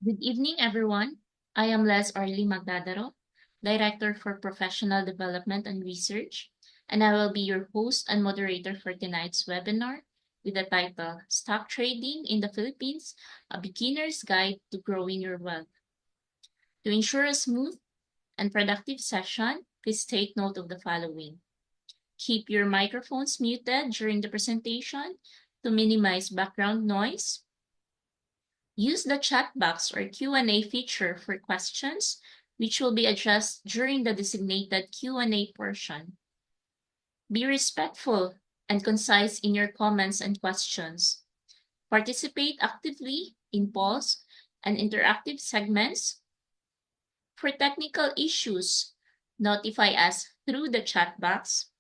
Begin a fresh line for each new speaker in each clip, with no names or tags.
Good evening, everyone. I am Les Arlie Magdadaro, Director for Professional Development and Research, and I will be your host and moderator for tonight's webinar with the title Stock Trading in the Philippines, a Beginner's Guide to Growing Your Wealth. To ensure a smooth and productive session, please take note of the following. Keep your microphones muted during the presentation to minimize background noise. Use the chat box or Q&A feature for questions, which will be addressed during the designated Q&A portion. Be respectful and concise in your comments and questions. Participate actively in polls and interactive segments. For technical issues, notify us through the chat box.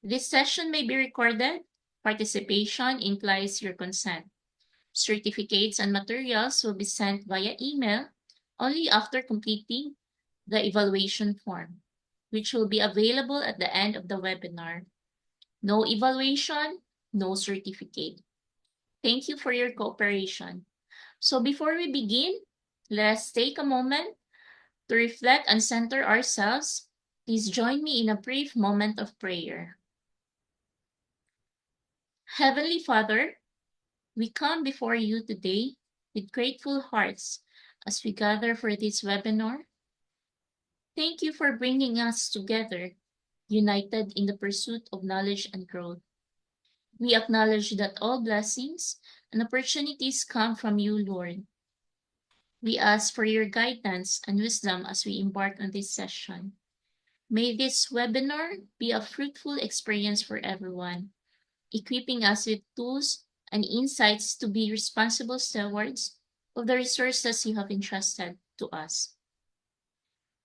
This session may be recorded. Participation implies your consent. Certificates and materials will be sent via email only after completing the evaluation form, which will be available at the end of the webinar. No evaluation, no certificate. Thank you for your cooperation. So before we begin, let's take a moment to reflect and center ourselves. Please join me in a brief moment of prayer. Heavenly Father, we come before you today with grateful hearts as we gather for this webinar. Thank you for bringing us together, united in the pursuit of knowledge and growth. We acknowledge that all blessings and opportunities come from you, Lord. We ask for your guidance and wisdom as we embark on this session. May this webinar be a fruitful experience for everyone, equipping us with tools and insights to be responsible stewards of the resources you have entrusted to us.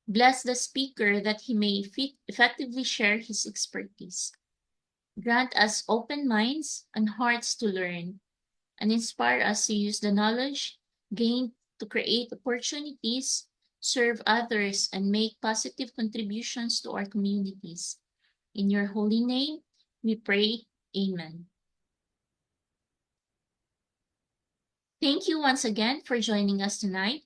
Bless the speaker that he may effectively share his expertise. Grant us open minds and hearts to learn, and inspire us to use the knowledge gained to create opportunities, serve others, and make positive contributions to our communities. In your holy name, we pray. Amen. Thank you once again for joining us tonight.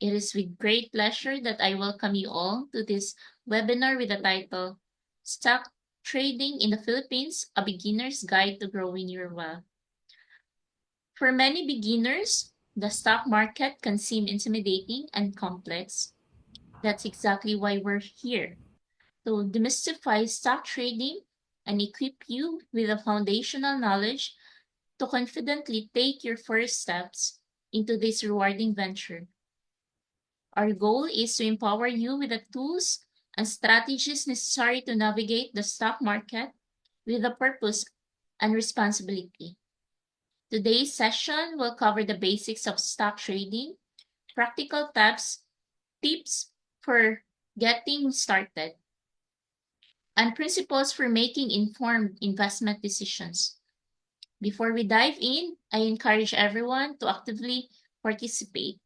It is with great pleasure that I welcome you all to this webinar with the title, Stock Trading in the Philippines, a Beginner's Guide to Growing Your Wealth. For many beginners, the stock market can seem intimidating and complex. That's exactly why we're here, to demystify stock trading and equip you with the foundational knowledge to confidently take your first steps into this rewarding venture. Our goal is to empower you with the tools and strategies necessary to navigate the stock market with a purpose and responsibility. Today's session will cover the basics of stock trading, practical tips for getting started, and principles for making informed investment decisions. Before we dive in, I encourage everyone to actively participate.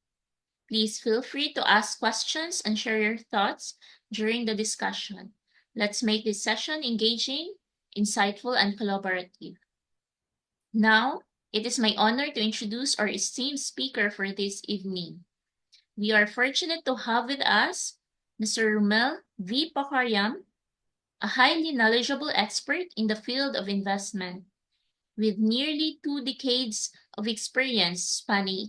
Please feel free to ask questions and share your thoughts during the discussion. Let's make this session engaging, insightful, and collaborative. Now, it is my honor to introduce our esteemed speaker for this evening. We are fortunate to have with us Mr. Romel V. Pakariam, a highly knowledgeable expert in the field of investment, with nearly 2 decades of experience spanning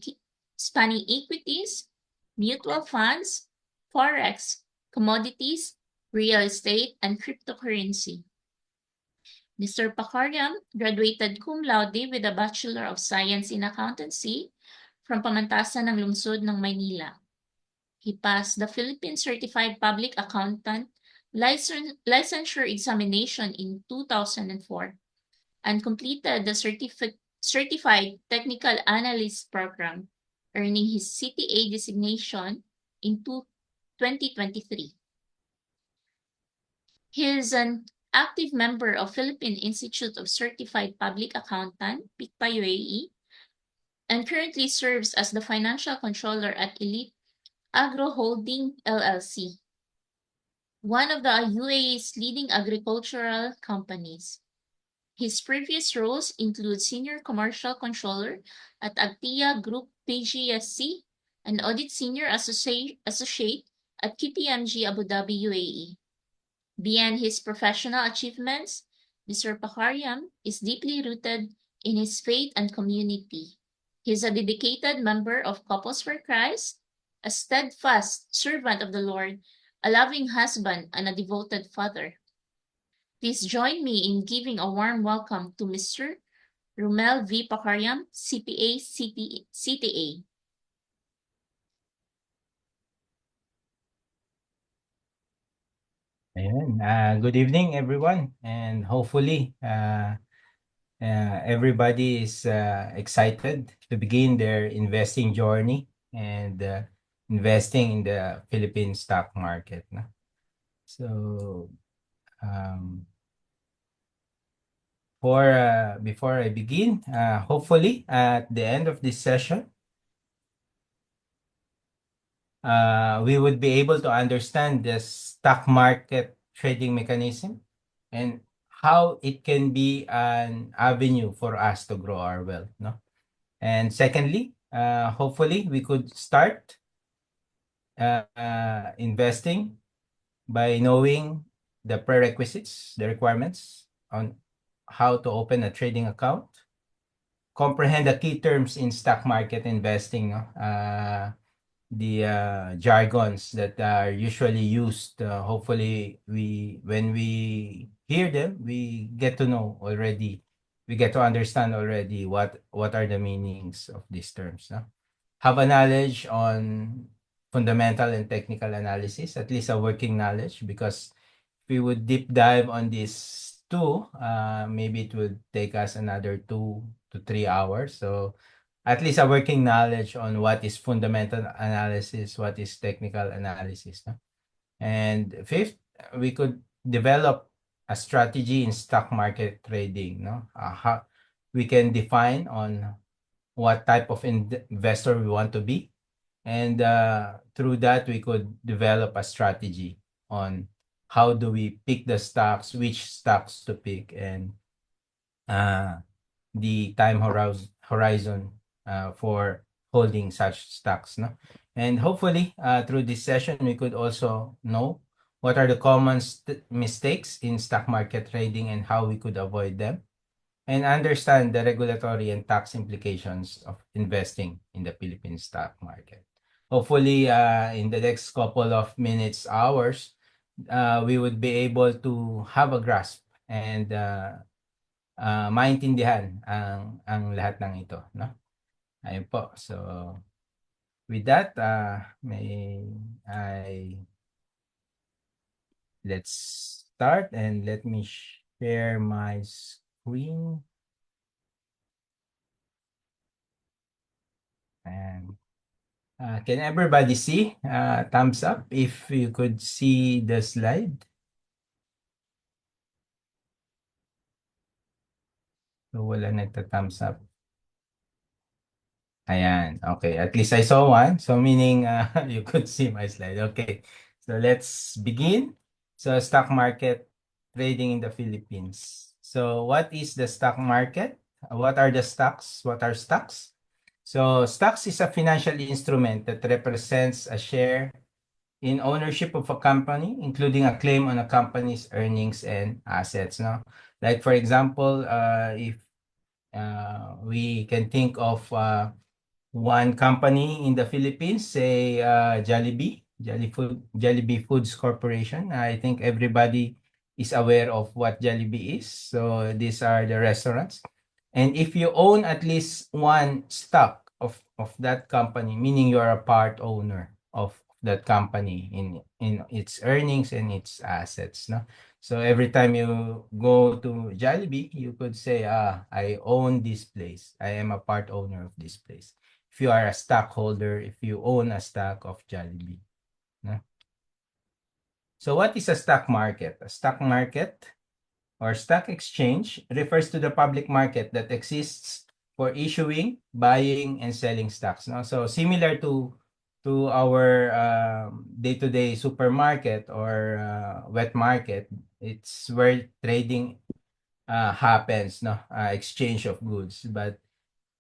equities, mutual funds, forex, commodities, real estate, and cryptocurrency. Mr. Pakariam graduated cum laude with a Bachelor of Science in Accountancy from Pamantasan ng Lungsod ng Maynila. He passed the Philippine Certified Public Accountant licensure examination in 2004 and completed the Certified Technical Analyst program, earning his CTA designation in 2023. He is an active member of Philippine Institute of Certified Public Accountant, PICPA UAE, and currently serves as the financial controller at Elite Agro Holding LLC, one of the UAE's leading agricultural companies. His previous roles include Senior Commercial Controller at Agtia Group PGSC and Audit Senior Associate at KPMG Abu Dhabi UAE. Beyond his professional achievements, Mr. Pakariam is deeply rooted in his faith and community. He is a dedicated member of Couples for Christ, a steadfast servant of the Lord, a loving husband, and a devoted father. Please join me in giving a warm welcome to Mr. Romel V. Pakariam, CPA CTA.
Ayan. Good evening, everyone, and hopefully everybody is excited to begin their investing journey and investing in the Philippine stock market. No? So, before I begin, hopefully at the end of this session, we would be able to understand the stock market trading mechanism and how it can be an avenue for us to grow our wealth. No? And secondly, hopefully we could start investing by knowing the prerequisites, the requirements on how to open a trading account, comprehend the key terms in stock market investing, no? The jargons that are usually used. Hopefully, when we hear them, we get to know already. We get to understand already what are the meanings of these terms. No? Have a knowledge on fundamental and technical analysis, at least a working knowledge, because if we would deep dive on these two, maybe it would take us another 2 to 3 hours. So at least a working knowledge on what is fundamental analysis, what is technical analysis. No? And fifth, we could develop a strategy in stock market trading. No? How we can define on what type of investor we want to be. And through that, we could develop a strategy on how do we pick the stocks, which stocks to pick, and the time horizon for holding such stocks. No? And hopefully, through this session, we could also know what are the common mistakes in stock market trading and how we could avoid them, and understand the regulatory and tax implications of investing in the Philippine stock market. Hopefully, in the next couple of minutes, hours, we would be able to have a grasp and maintindihan ang lahat ng ito, no? Ayun po. So, with that, let's start and let me share my screen. And can everybody see? Thumbs up if you could see the slide. So, wala nagta-thumbs up. Ayan. Okay. At least I saw one. So, meaning you could see my slide. Okay. So, let's begin. So, stock market trading in the Philippines. So, what is the stock market? What are the stocks? What are stocks? So, stocks is a financial instrument that represents a share in ownership of a company, including a claim on a company's earnings and assets. No? Like, for example, if we can think of one company in the Philippines, say Jollibee, Jollibee Foods Corporation. I think everybody is aware of what Jollibee is. So these are the restaurants. And if you own at least one stock of that company, meaning you are a part owner of that company in its earnings and its assets. No? So every time you go to Jollibee, you could say, I own this place. I am a part owner of this place. If you are a stockholder, if you own a stock of Jollibee. No? So what is a stock market? A stock market or stock exchange refers to the public market that exists for issuing, buying, and selling stocks. No? So similar to our day-to-day supermarket or wet market, it's where trading happens, no, exchange of goods. But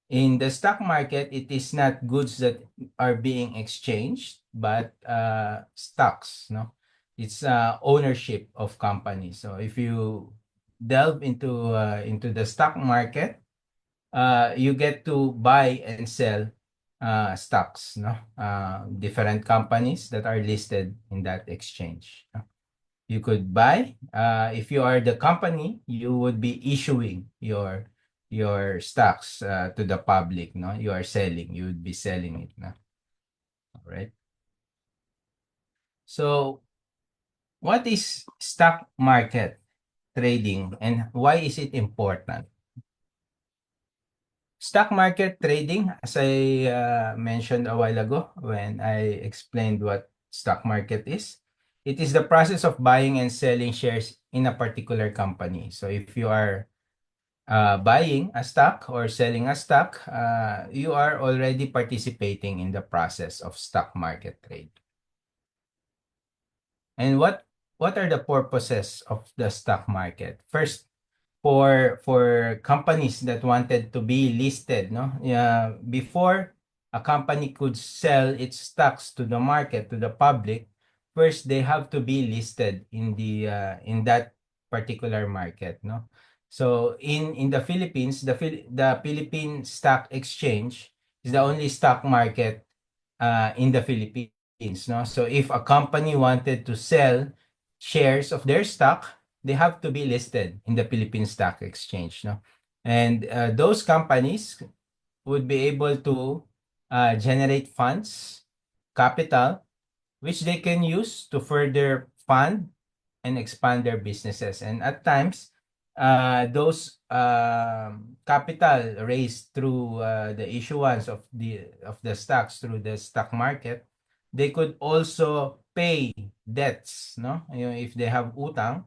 in the stock market, it is not goods that are being exchanged, but stocks, no. It's ownership of companies. So if you delve into the stock market, you get to buy and sell stocks, no, different companies that are listed in that exchange. No? You could buy. If you are the company, you would be issuing your stocks to the public. No, you are selling. You would be selling it. No, all right. So, what is stock market trading and why is it important? Stock market trading, as I mentioned a while ago when I explained what stock market is, it is the process of buying and selling shares in a particular company. So if you are buying a stock or selling a stock, you are already participating in the process of stock market trade. And what are the purposes of the stock market? First, for companies that wanted to be listed, no? Yeah, before a company could sell its stocks to the market, to the public, first they have to be listed in that particular market, no? So in the Philippines, the Philippine Stock Exchange is the only stock market in the Philippines, no? So if a company wanted to sell shares of their stock, they have to be listed in the Philippine Stock Exchange, no? And those companies would be able to generate funds, capital, which they can use to further fund and expand their businesses. And at times, those capital raised through the issuance of the stocks through the stock market, they could also pay debts, no? You know, if they have utang,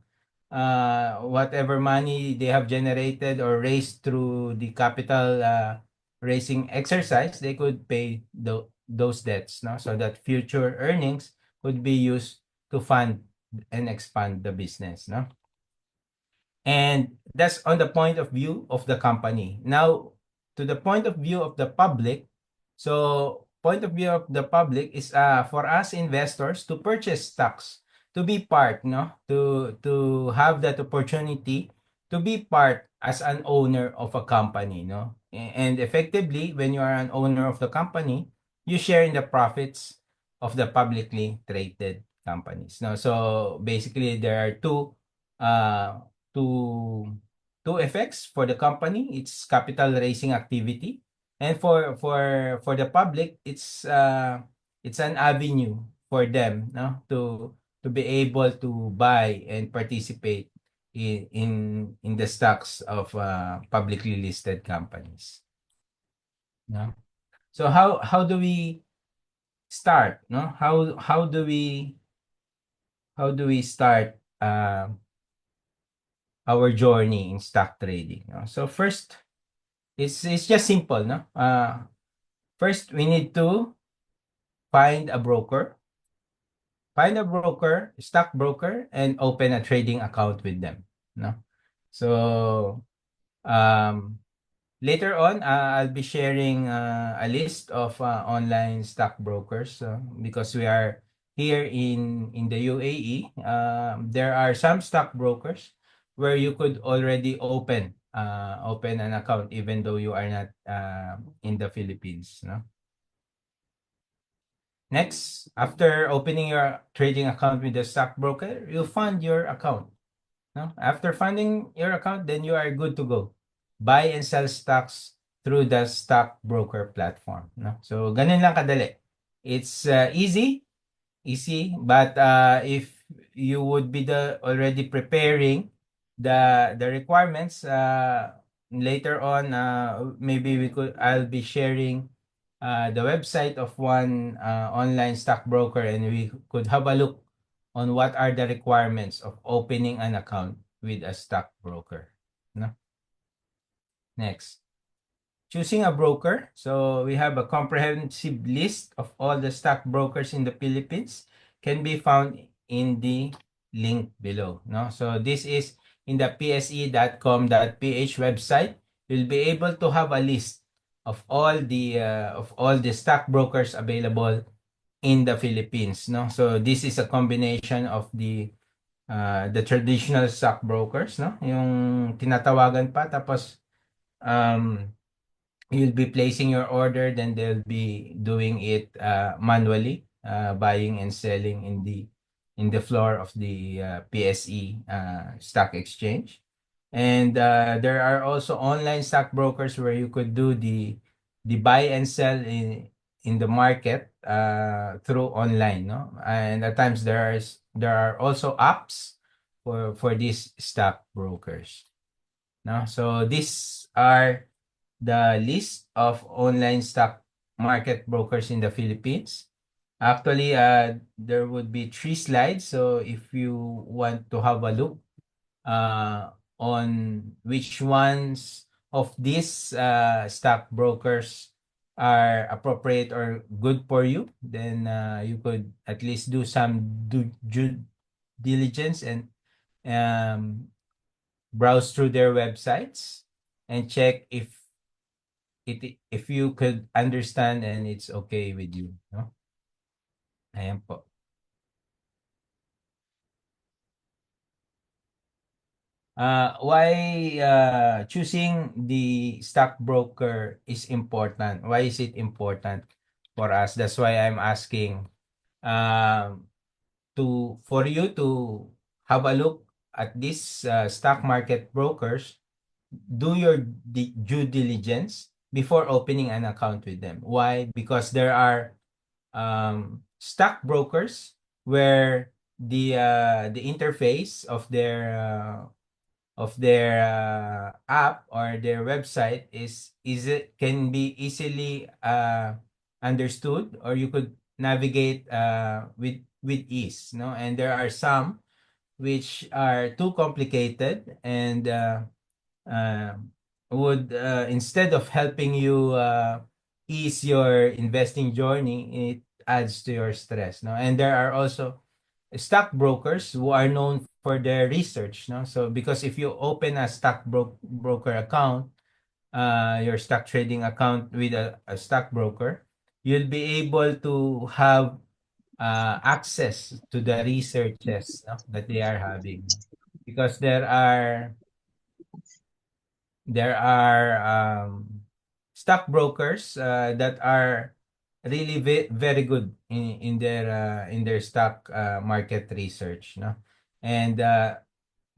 whatever money they have generated or raised through the capital raising exercise, they could pay those debts, no? So that future earnings could be used to fund and expand the business, no? And that's on the point of view of the company. Now, to the point of view of the public, so point of view of the public is for us investors to purchase stocks, to be part, no, to have that opportunity to be part as an owner of a company, no, and effectively when you are an owner of the company, you share in the profits of the publicly traded companies. No, so basically there are uh two two effects for the company. It's capital raising activity, and for the public, it's an avenue for them, no, to be able to buy and participate in the stocks of publicly listed companies. No? So how do we start? No, how do we start our journey in stock trading? No? So first, it's just simple, no? First, we need to find a broker, stock broker, and open a trading account with them, no? So um, later on, I'll be sharing a list of online stockbrokers because we are here in the UAE. There are some stockbrokers where you could already open an account even though you are not in the Philippines. No? Next, after opening your trading account with the stockbroker, you fund your account. No? After funding your account, then you are good to go. Buy and sell stocks through the stockbroker platform. No? So, ganun lang kadali. It's easy, but if you would be already preparing the requirements, later on, maybe I'll be sharing the website of one online stockbroker, and we could have a look on what are the requirements of opening an account with a stockbroker. No? Next. Choosing a broker. So we have a comprehensive list of all the stockbrokers in the Philippines, can be found in the link below. No? So this is in the pse.com.ph website. You'll be able to have a list of all the stockbrokers available in the Philippines. No? So this is a combination of the traditional stockbrokers, no? Yung tinatawagan pa, tapos um you'll be placing your order, then they'll be doing it manually, buying and selling in the floor of the PSE stock exchange. And there are also online stockbrokers where you could do the buy and sell in the market through online, no? And at times there are also apps for these stockbrokers, no? So these are the list of online stock market brokers in the Philippines. Actually, there would be 3 slides. So if you want to have a look on which ones of these stock brokers are appropriate or good for you, then you could at least do some due diligence and um, browse through their websites and check if you could understand and it's okay with you, no? Ayan po. Why choosing the stockbroker is important? Why is it important for us? That's why I'm asking for you to have a look at these stock market brokers. Do your due diligence before opening an account with them. Why? Because there are stockbrokers where the interface of their app or their website is it can be easily understood, or you could navigate with ease, no? And there are some which are too complicated and uh, would instead of helping you ease your investing journey, it adds to your stress, no? And there are also stockbrokers who are known for their research, no? So because if you open a broker account, your stock trading account with a stockbroker, you'll be able to have access to the researches, no, that they are having, because there are stockbrokers that are really very good in their stock market research, no? And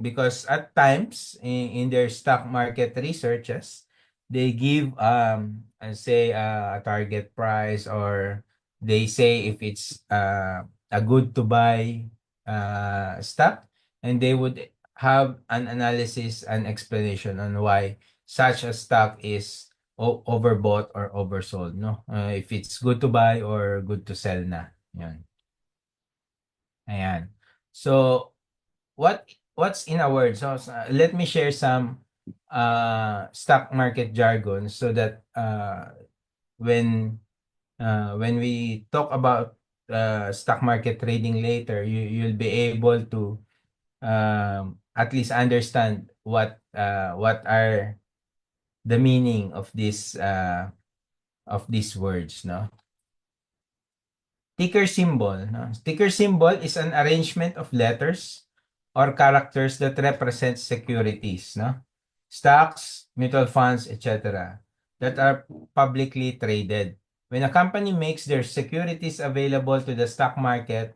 because at times in their stock market researches, they give say a target price, or they say if it's a good to buy stock, and they would have an analysis and explanation on why such a stock is overbought or oversold, no? If it's good to buy or good to sell na. Yan. Ayan. So what's in a word? So, let me share some stock market jargon, so that when when we talk about stock market trading later, you'll be able to at least understand what are the meaning of these words, no? Ticker symbol, no? Ticker symbol is an arrangement of letters or characters that represent securities, no? Stocks, mutual funds, etc., that are publicly traded. When a company makes their securities available to the stock market,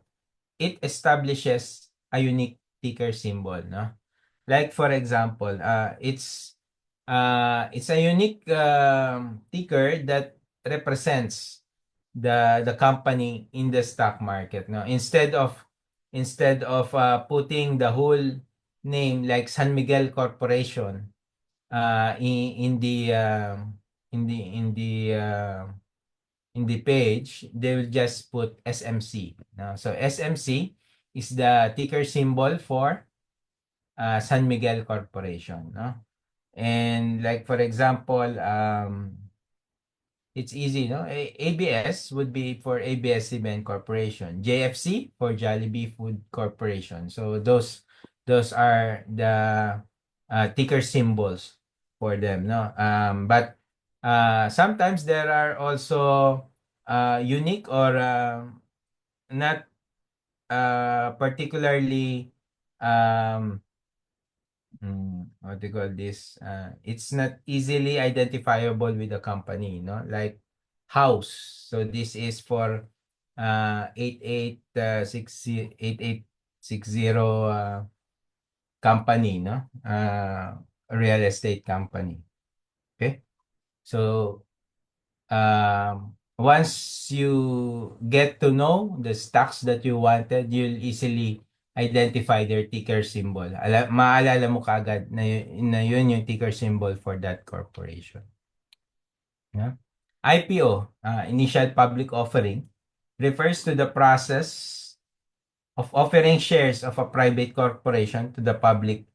it establishes a unique ticker symbol, no? Like for example, it's a unique ticker that represents the company in the stock market, no? Instead of instead of putting the whole name like San Miguel Corporation in the page, they will just put SMC. No? So SMC is the ticker symbol for San Miguel Corporation. No? And like for example, it's easy, no? ABS would be for ABS-CBN Corporation. JFC for Jollibee Food Corporation. So those are the ticker symbols for them, no? But sometimes there are also unique or not particularly um, what do you call this? It's not easily identifiable with the company, no? Like house. So this is for 8860 company, no? Real estate company. Okay? So once you get to know the stocks that you wanted, you'll easily identify their ticker symbol. Maalala mo kaagad na yun yung ticker symbol for that corporation. Yeah. IPO, initial public offering, refers to the process of offering shares of a private corporation to the public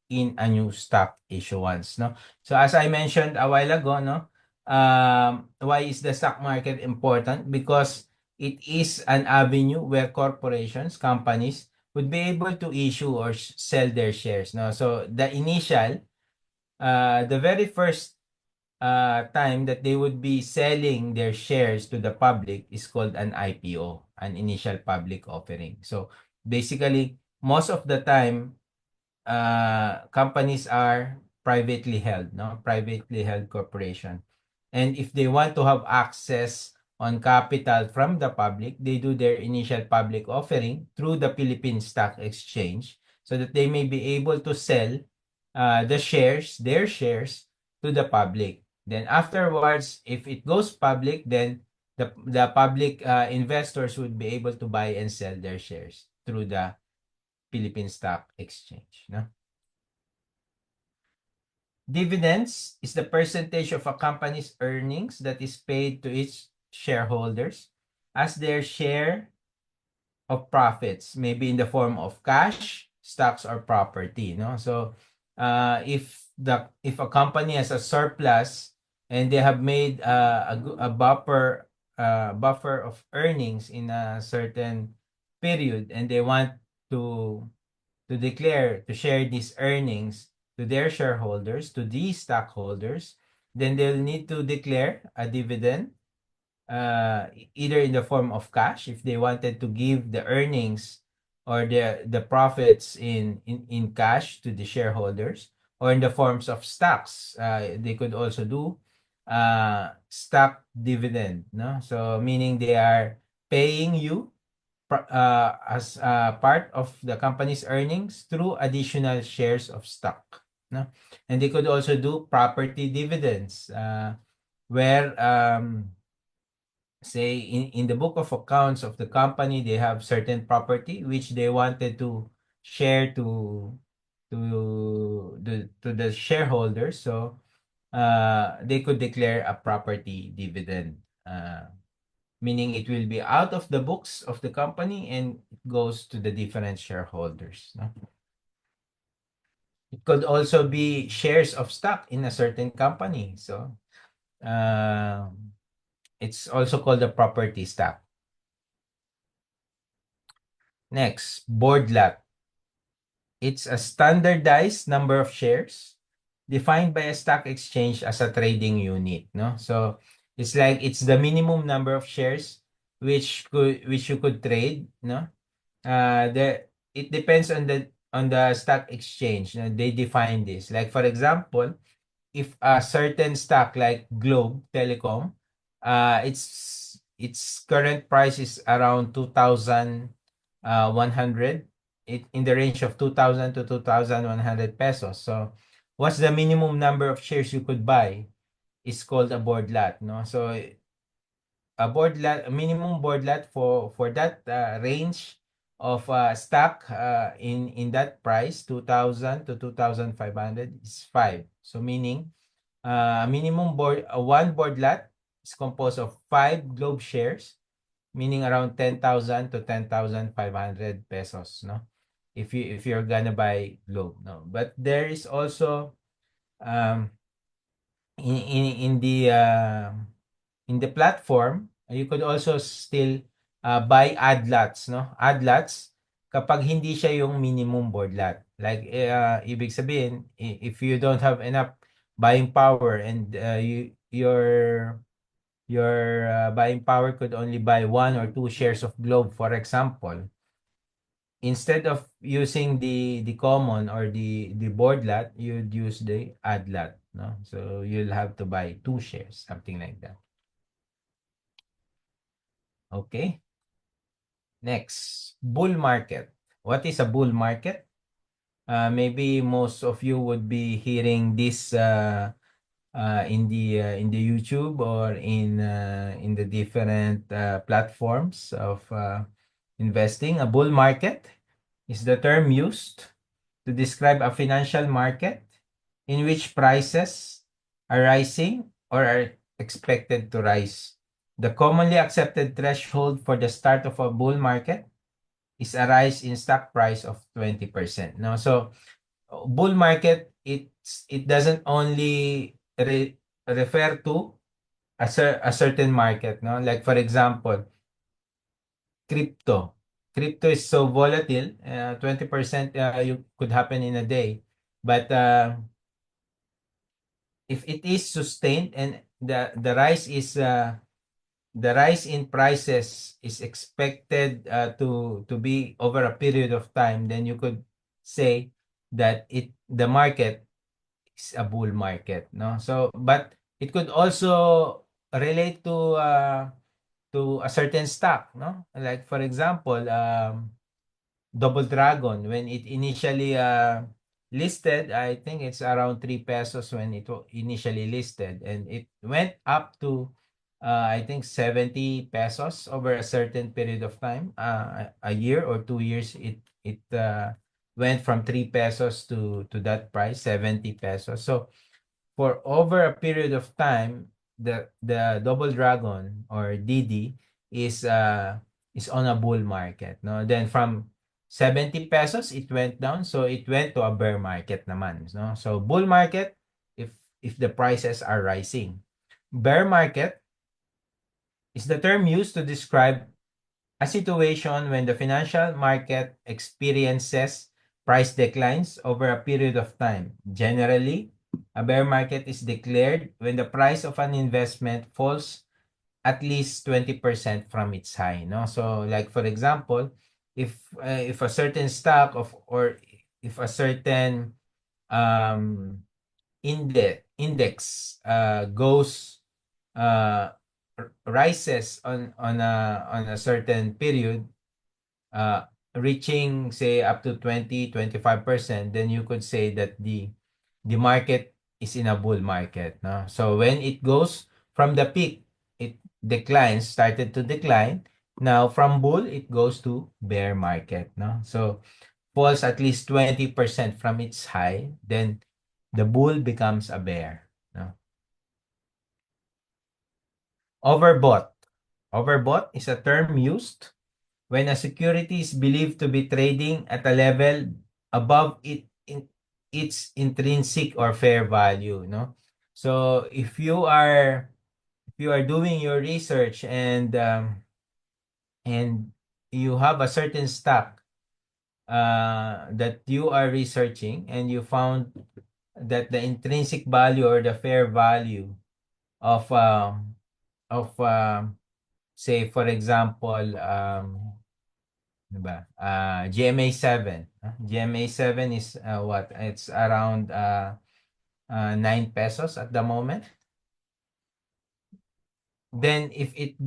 in a new stock issuance, no? So as I mentioned a while ago, no, why is the stock market important? Because it is an avenue where corporations, companies would be able to issue or sell their shares, no? So the very first time that they would be selling their shares to the public is called an IPO, an initial public offering. So basically, most of the time, companies are privately held, no? Privately held corporation. And if they want to have access on capital from the public, they do their initial public offering through the Philippine Stock Exchange so that they may be able to sell their shares to the public. Then afterwards, if it goes public, then the public investors would be able to buy and sell their shares through the Philippine Stock Exchange. No? Dividends is the percentage of a company's earnings that is paid to its shareholders as their share of profits, maybe in the form of cash, stocks, or property. No, so if a company has a surplus and they have made a buffer of earnings in a certain period, and they want to declare to share these earnings to their shareholders, to these stockholders, then they'll need to declare a dividend either in the form of cash if they wanted to give the earnings or the profits in cash to the shareholders, or in the forms of stocks. They could also do stock dividend, no? So meaning they are paying you as part of the company's earnings through additional shares of stock, no? And they could also do property dividends, where say in the book of accounts of the company, they have certain property which they wanted to share to the shareholders. So they could declare a property dividend, meaning it will be out of the books of the company and it goes to the different shareholders, no? It could also be shares of stock in a certain company. So it's also called a property stock. Next, board lot. It's a standardized number of shares defined by a stock exchange as a trading unit, no? So it's like it's the minimum number of shares which you could trade, no? It depends on the stock exchange. They define this. Like for example, if a certain stock like Globe Telecom, its current price is around 2,100, in the range of 2,000 to 2,100 pesos. So what's the minimum number of shares you could buy is called a board lot, no? So a minimum board lot for that range of stock in that price, 2,000 to 2,500 is 5. So meaning minimum board one board lot is composed of 5 Globe shares, meaning around 10,000 to 10,500 pesos, no? If you're gonna buy Globe, no. But there is also um in in the platform, you could also still buy ad lots, no? Ad lots kapag hindi siya yung minimum board lot. Like ibig sabihin, if you don't have enough buying power and your buying power could only buy 1 or 2 shares of Globe, for example, instead of using the common or the board lot, you'd use the ad lot, no? So you'll have to buy 2 shares, something like that. Okay. Next, bull market. What is a bull market? Maybe most of you would be hearing this in the YouTube or in the different platforms of investing. A bull market is the term used to describe a financial market in which prices are rising or are expected to rise. The commonly accepted threshold for the start of a bull market is a rise in stock price of 20%. No, so bull market, it doesn't only refer to a certain market, no? Like for example, crypto. Crypto is so volatile, 20% you could happen in a day. But if it is sustained and the rise in prices is expected to be over a period of time, then you could say that the market is a bull market, no? So but it could also relate to a certain stock, no? Like for example, Double Dragon, when it initially listed, I think it's around 3 pesos when it initially listed, and it went up to I think 70 pesos over a certain period of time, a year or 2 years. It went from 3 pesos to that price, 70 pesos. So for over a period of time, the Double Dragon or DD is on a bull market, no? Then from 70 pesos it went down, so it went to a bear market naman, no? So bull market if the prices are rising. Bear market is the term used to describe a situation when the financial market experiences price declines over a period of time. Generally, a bear market is declared when the price of an investment falls at least 20% from its high, no? So like for example, if a certain stock of or if a certain um index goes uh rises on a certain period, uh reaching say up to 20-25%, then you could say that the market is in a bull market, no? So when it goes from the peak, it started to decline. Now from bull it goes to bear market, no? So falls at least 20% from its high, then the bull becomes a bear, no? Overbought. Overbought is a term used when a security is believed to be trading at a level above its intrinsic or fair value, no? So if you are doing your research and you have a certain stock that you are researching, and you found that the intrinsic value or the fair value of say for example ano ba? GMA7. GMA7 is what? It's around 9 pesos at the moment. Then if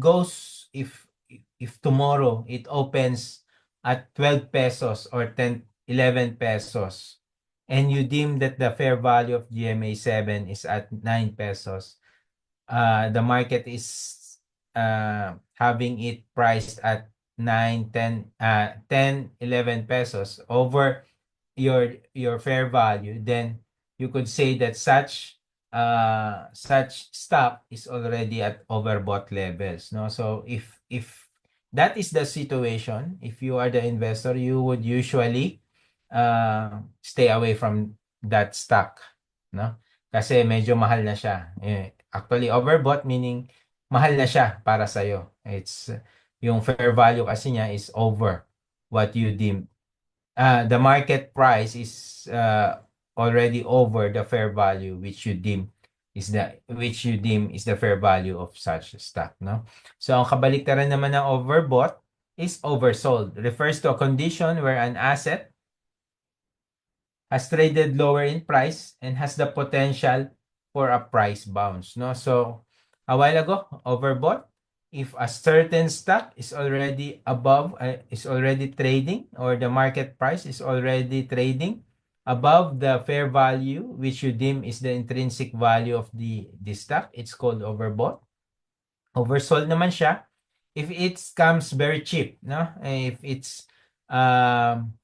tomorrow it opens at 12 pesos or 10 11 pesos, and you deem that the fair value of GMA7 is at 9 pesos, the market is having it priced at 9, 10, 11 pesos over your fair value, then you could say that such stock is already at overbought levels, no? So if that is the situation, if you are the investor, you would usually stay away from that stock, no? Kasi medyo mahal na siya. Actually, overbought meaning mahal na siya para sa'yo. Yung fair value kasi niya is over what you deem. The market price is already over the fair value which you deem is the fair value of such stock, no? So ang kabaliktaran naman ng overbought is oversold. Refers to a condition where an asset has traded lower in price and has the potential for a price bounce, no? So a while ago, overbought, if a certain stock is already trading, or the market price is already trading above the fair value which you deem is the intrinsic value of the stock, it's called overbought. Oversold naman siya if it comes very cheap, no? If um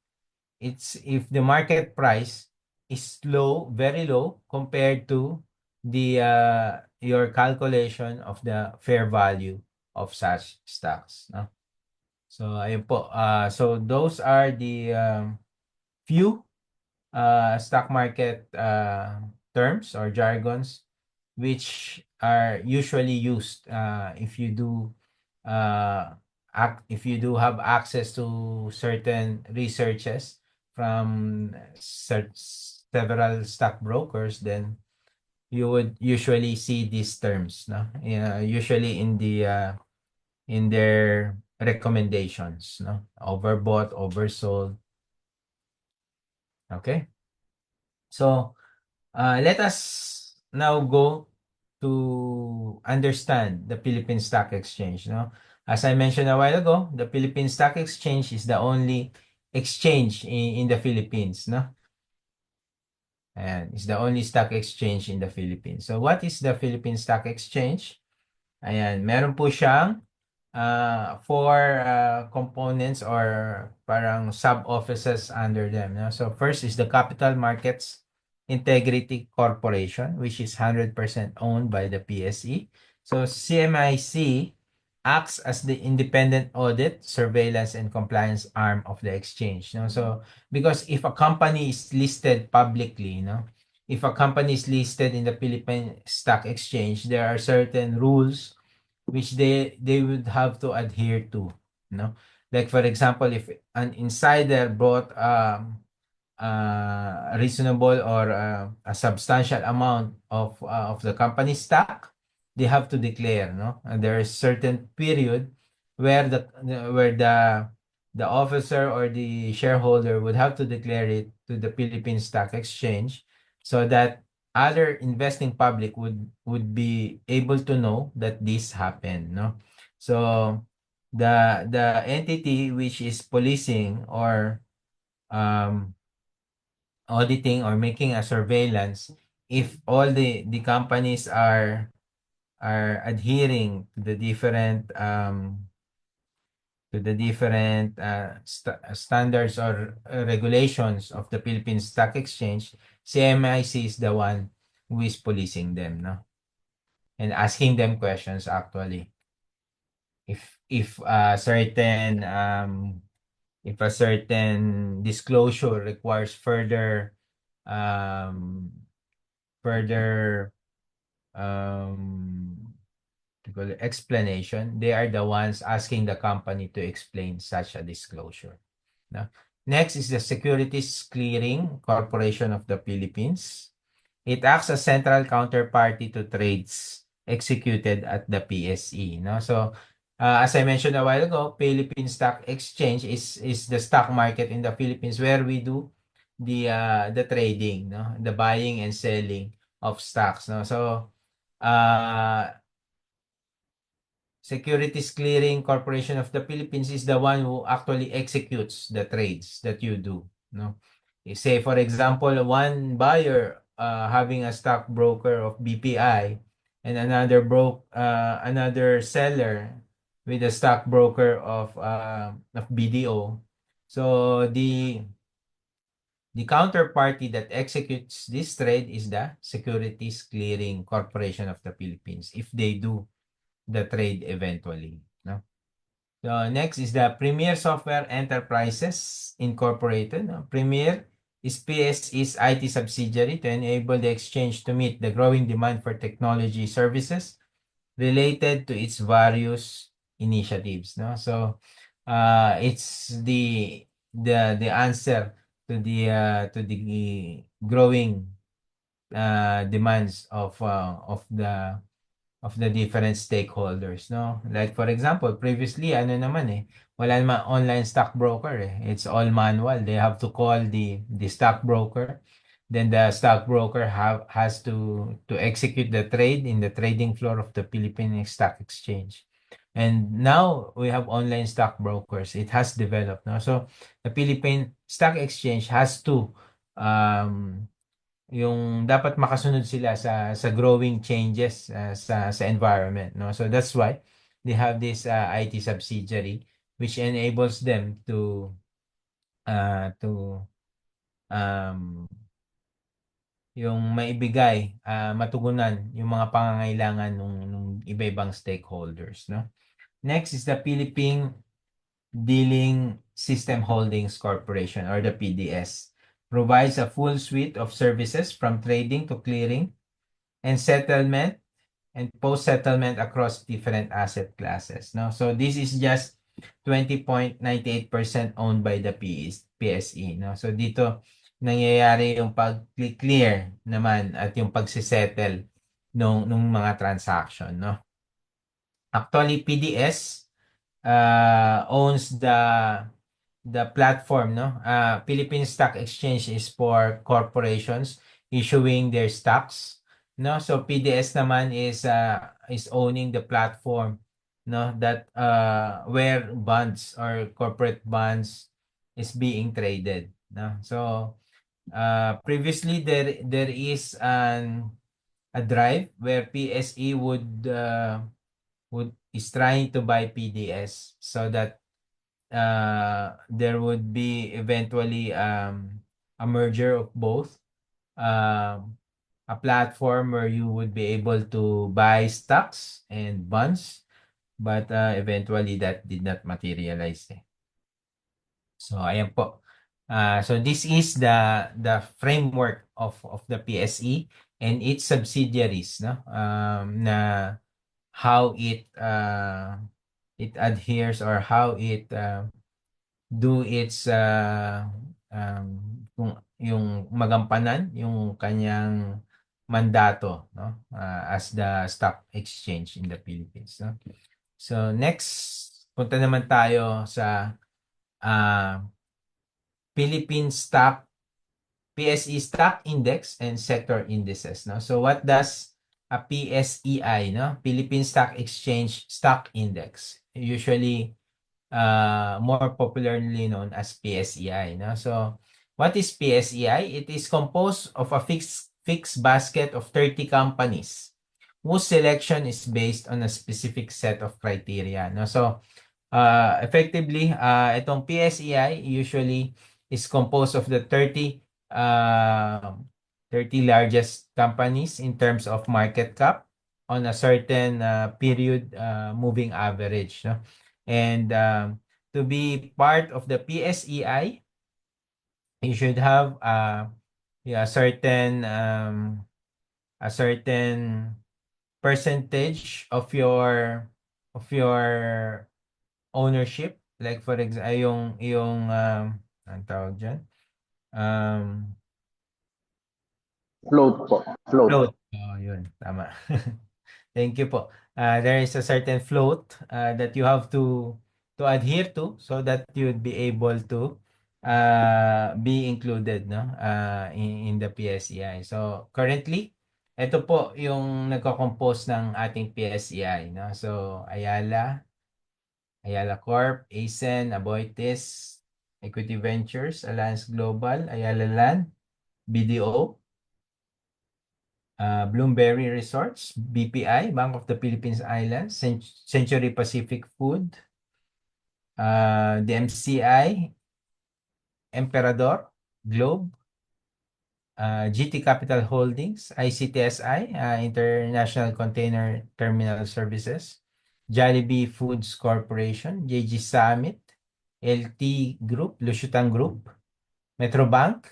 if the market price is low, very low compared to the your calculation of the fair value of such stocks, no? So ayun po. So those are the few stock market terms or jargons which are usually used if you do have access to certain researches from several stockbrokers, then you would usually see these terms, no? Usually in their recommendations, no? Overbought, oversold. Okay. So let us now go to understand the Philippine Stock Exchange, no? As I mentioned a while ago, the Philippine Stock Exchange is the only exchange in the Philippines, no? And it's the only stock exchange in the Philippines. So what is the Philippine Stock Exchange? Ayan, meron po siyang four components or parang sub-offices under them, no? So first is the Capital Markets Integrity Corporation, which is 100% owned by the PSE. So CMIC acts as the independent audit, surveillance, and compliance arm of the exchange, no? So because if a company is listed publicly, no, if a company is listed in the Philippine Stock Exchange, there are certain rules which they would have to adhere to, no? Like for example, if an insider bought a reasonable or a substantial amount of the company stock, they have to declare, no? And there is certain period where the officer or the shareholder would have to declare it to the Philippine Stock Exchange, so that other investing public would be able to know that this happened, no? So the entity which is policing or um auditing or making a surveillance, if all the companies are adhering to the different standards or regulations of the Philippine Stock Exchange, CMIC is the one who is policing them, no? And asking them questions actually. If if a certain disclosure requires um further um what do you call it, explanation, they are the ones asking the company to explain such a disclosure. No? Next is the Securities Clearing Corporation of the Philippines. It acts as central counterparty to trades executed at the PSE. No? So, as I mentioned a while ago, Philippine Stock Exchange is the stock market in the Philippines where we do the trading, no? The buying and selling of stocks. No? So, uh, Securities Clearing Corporation of the Philippines is the one who actually executes the trades that you do, no? Say for example, one buyer having a stockbroker of BPI and another seller with the stockbroker of BDO. So the counterparty that executes this trade is the Securities Clearing Corporation of the Philippines if they do the trade eventually. No? So next is the Premier Software Enterprises Incorporated. No? Premier is PSE's IT subsidiary to enable the exchange to meet the growing demand for technology services related to its various initiatives. No? So it's the answer to the growing demands of the different stakeholders, no? Like for example, previously ano naman wala naman online stockbroker It's all manual. They have to call the stockbroker. Then the stockbroker has to execute the trade in the trading floor of the Philippine Stock Exchange. And now we have online stockbrokers. It has developed, no? So the Philippine Stock Exchange has to um yung dapat makasunod sila sa growing changes sa environment, no? So that's why they have this IT subsidiary which enables them to um yung maibigay, matugunan yung mga pangangailangan nung iba-ibang stakeholders, no? Next is the Philippine Dealing System Holdings Corporation or the PDS. Provides a full suite of services from trading to clearing and settlement and post-settlement across different asset classes. No? So this is just 20.98% owned by the PSE. No? So dito nangyayari yung pag-clear naman at yung pagsisettle nung mga transaction. No? Actually, PDS owns the platform, no? Philippine Stock Exchange is for corporations issuing their stocks, no? So PDS naman is owning the platform, no? That where bonds or corporate bonds is being traded, no? So previously there is a drive where PSE would is trying to buy PDS so that there would be eventually a merger of both, a platform where you would be able to buy stocks and bonds, but eventually that did not materialize. So ayan po. So this is the framework of the PSE and its subsidiaries, no? Na how it adheres or how it do its kung yung magampanan yung kanyang mandato, no? As the stock exchange in the Philippines, no? So next, punta naman tayo sa uh, Philippine Stock PSE Stock Index and Sector Indices, no? So what does a PSEI, no? Philippine Stock Exchange Stock Index, usually more popularly known as PSEI, no? So what is PSEI? It is composed of a fixed basket of 30 companies whose selection is based on a specific set of criteria, no? So effectively, itong PSEI usually is composed of the 30 largest companies in terms of market cap on a certain period moving average, no? And to be part of the PSEI, you should have yeah, a certain percentage of your ownership, like for example yung anong tawag diyan, um
Float po. Float.
float. Oh, yun, tama. Thank you po. There is a certain float that you have to adhere to so that you'd be able to be included, no? In the PSEI. So currently, ito po yung nagko-compose ng ating PSEI, no? So Ayala Corp, ASEN, Aboitiz, Equity Ventures, Alliance Global, Ayala Land, BDO, Bloomberry Resorts, BPI, Bank of the Philippines Islands, Century Pacific Food, DMCI, Emperador, Globe, GT Capital Holdings, ICTSI, International Container Terminal Services, Jollibee Foods Corporation, JG Summit, LT Group, Lushutan Group, Metrobank,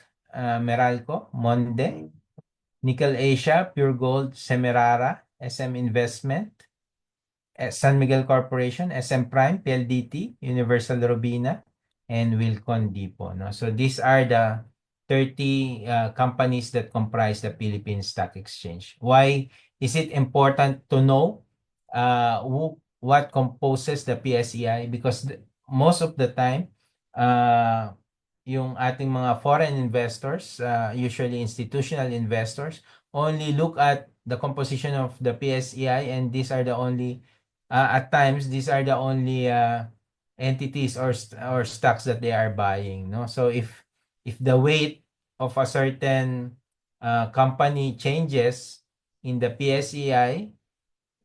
Meralco, Monde, Nickel Asia, Pure Gold, Semirara, SM Investment, San Miguel Corporation, SM Prime, PLDT, Universal Robina, and Wilcon Depot. No? So these are the 30 companies that comprise the Philippine Stock Exchange. Why is it important to know what composes the PSEI? Because most of the time, yung ating mga foreign investors, usually institutional investors, only look at the composition of the PSEI, and these are the only at times these are the only entities or stocks that they are buying, no? So if the weight of a certain company changes in the PSEI,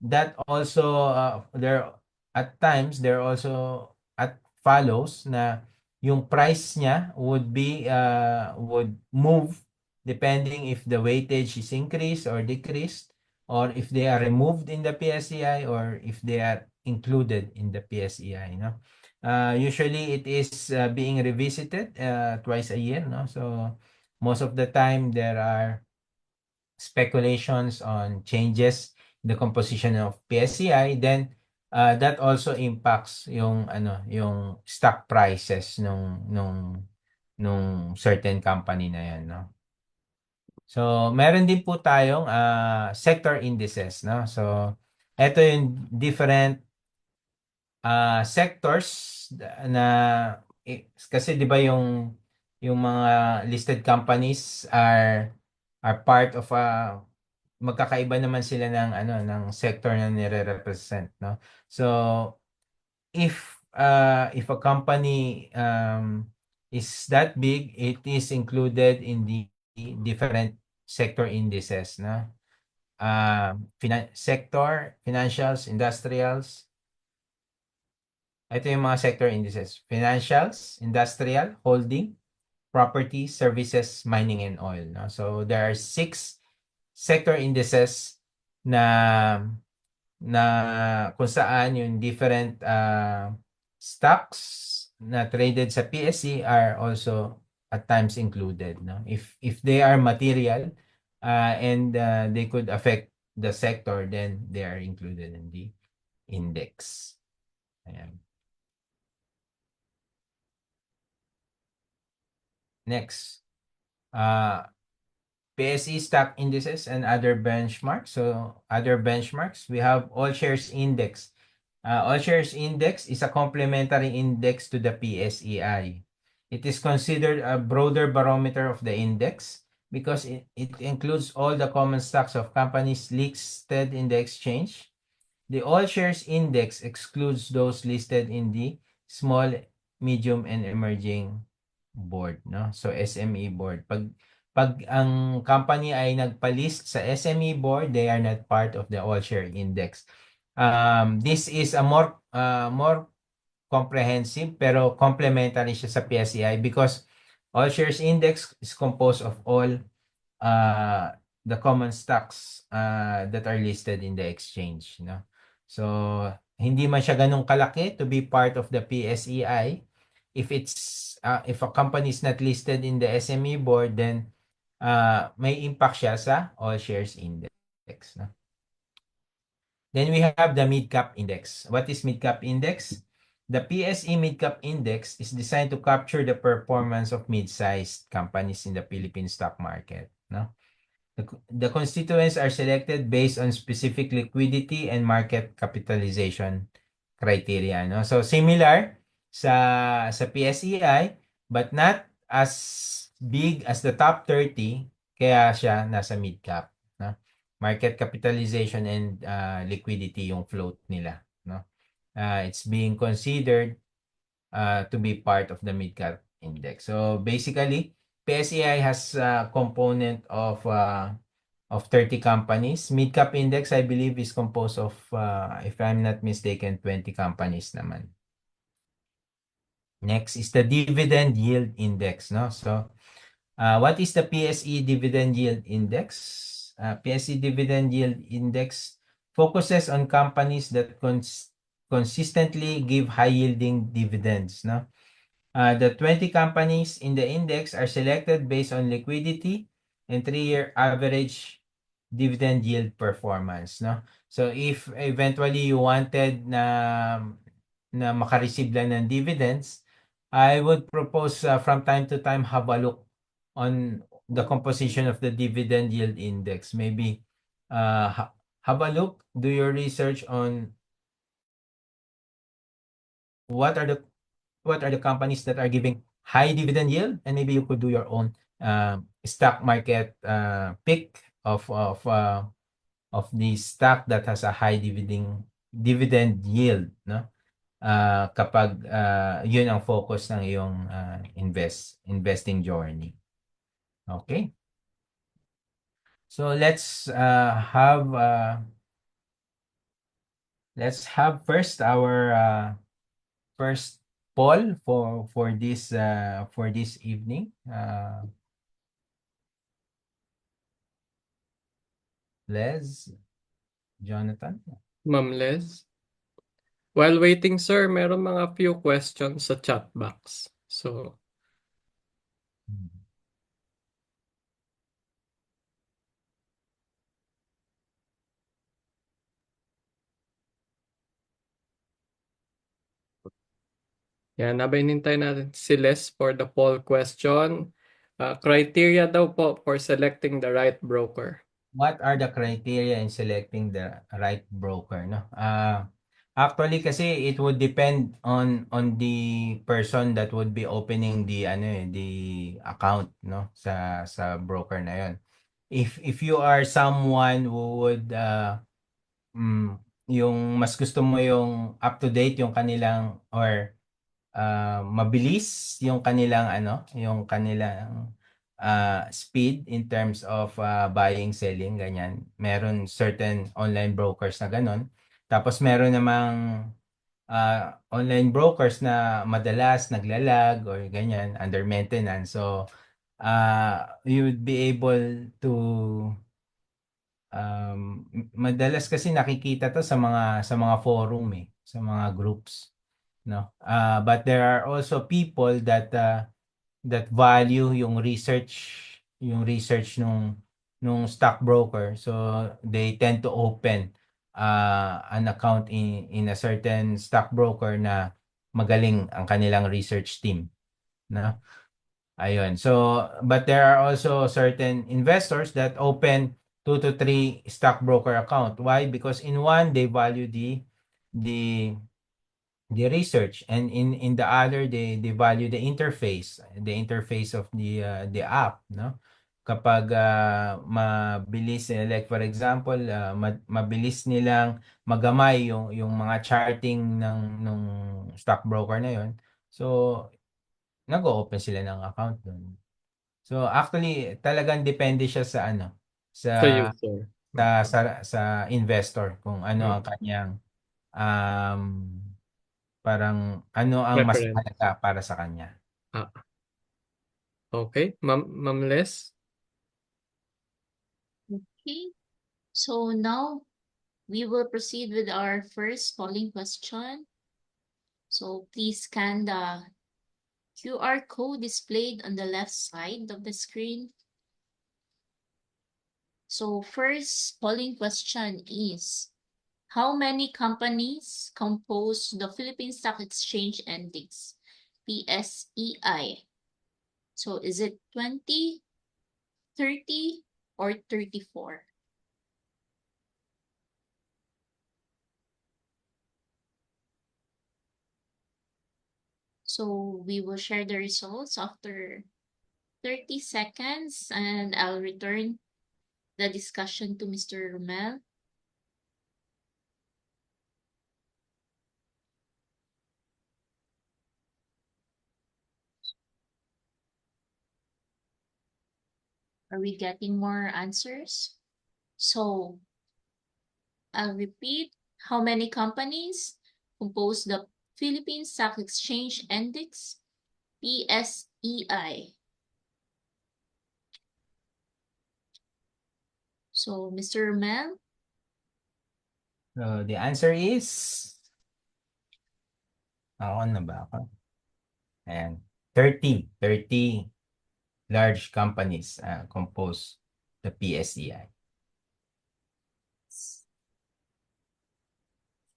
that also there at times there also at follows na yung price niya would move depending if the weightage is increased or decreased, or if they are removed in the PSEI or if they are included in the PSEI, no? Usually it is being revisited twice a year, no? So most of the time there are speculations on changes in the composition of PSCI, then that also impacts yung stock prices nung certain company na yan, no? So meron din po tayong sector indices, no? So ito yung different sectors na kasi 'di ba yung mga listed companies are part of magkakaiba naman sila ng ng sector na nire-represent, no? So if a company is that big, it is included in the different sector indices, no? Sector, financials, industrials. Ito yung mga sector indices: financials, industrial, holding, property, services, mining, and oil, no? So there are 6 sector indices na na kung saan yung different stocks na traded sa PSE are also at times included, no? If they are material and they could affect the sector, then they are included in the index. Ayan. Next, PSE stock indices and other benchmarks. So other benchmarks, we have All Shares Index. All Shares Index is a complementary index to the PSEI. It is considered a broader barometer of the index because it includes all the common stocks of companies listed in the exchange. The All Shares Index excludes those listed in the Small, Medium, and Emerging Board, no? So SME board. Pag ang company ay nagpa-list sa SME board, they are not part of the All Share Index. This is a more comprehensive pero complementary siya sa PSEI because All Shares Index is composed of all the common stocks that are listed in the exchange, no? So hindi man siya ganun kalaki to be part of the PSEI. If a company is not listed in the SME board, then may impact siya sa All Shares Index, no? Then we have the Mid-Cap Index. What is Mid-Cap Index? The PSE Mid-Cap Index is designed to capture the performance of mid-sized companies in the Philippine stock market, no? The constituents are selected based on specific liquidity and market capitalization criteria, no? So similar sa PSEI, but not as big as the top 30, kaya siya nasa mid-cap, no? Market capitalization and liquidity yung float nila, no? It's being considered to be part of the mid-cap index. So basically, PSEI has a component of of 30 companies. Mid-cap index, I believe, is composed of, if I'm not mistaken, 20 companies naman. Next is the dividend yield index, no? So, what is the PSE dividend yield index? PSE dividend yield index focuses on companies that consistently give high-yielding dividends, no? The 20 companies in the index are selected based on liquidity and 3-year average dividend yield performance, no? So if eventually you wanted na makareceive lang ng dividends, I would propose, from time to time, have a look on the composition of the dividend yield index. Maybe have a look, do your research on what are the what are the companies that are giving high dividend yield, and maybe you could do your own stock market pick of the stock that has a high dividend yield, no? Kapag yun ang focus ng iyong investing journey. Okay? So let's have first our first poll for this evening. Les, Jonathan.
Ma'am Les. While waiting, sir, meron mga few questions sa chat box. So, yan, nabainintay natin si Les for the poll question. Criteria daw po for selecting the right broker.
What are the criteria in selecting the right broker, no? Actually kasi it would depend on the person that would be opening the account, no, sa broker na 'yon. If you are someone who would mm, yung mas gusto mo yung up to date yung kanilang, or mabilis yung kanilang speed in terms of buying, selling, ganyan. Meron certain online brokers na ganon. Tapos meron namang online brokers na madalas naglalag or ganyan, under maintenance. So, you would be able to madalas kasi nakikita to sa mga forum, sa mga groups, no? But there are also people that value yung research nung stockbroker. So they tend to open an account in a certain stockbroker na magaling ang kanilang research team, no? Ayun. So, but there are also certain investors that open 2 to 3 stockbroker account. Why? Because in one, they value the the research, and in the other, they value the interface of the app, no? Kapag mabilis, like for example, mabilis nilang magamay yung mga charting ng nung stockbroker na yon. So nag-o-open sila ng account dun. So actually talagang depende siya sa
Sa
sa
user.
sa investor, kung ano ang kanyang um parang ano ang mas
Preference.
mahalaga para sa kanya.
Ah. Okay, Ma'am Les.
Okay. So now we will proceed with our first polling question. So please scan the QR code displayed on the left side of the screen. So first polling question is, how many companies compose the Philippine Stock Exchange Index, PSEI? So is it 20, 30, or 34? So we will share the results after 30 seconds, and I'll return the discussion to Mr. Romel. Are we getting more answers? So I'll repeat, how many companies compose the Philippine Stock Exchange Index, PSEI? So, Mr. Mel,
So the answer is, ako na ba ako? Ayan, 30 large companies compose the PSEI.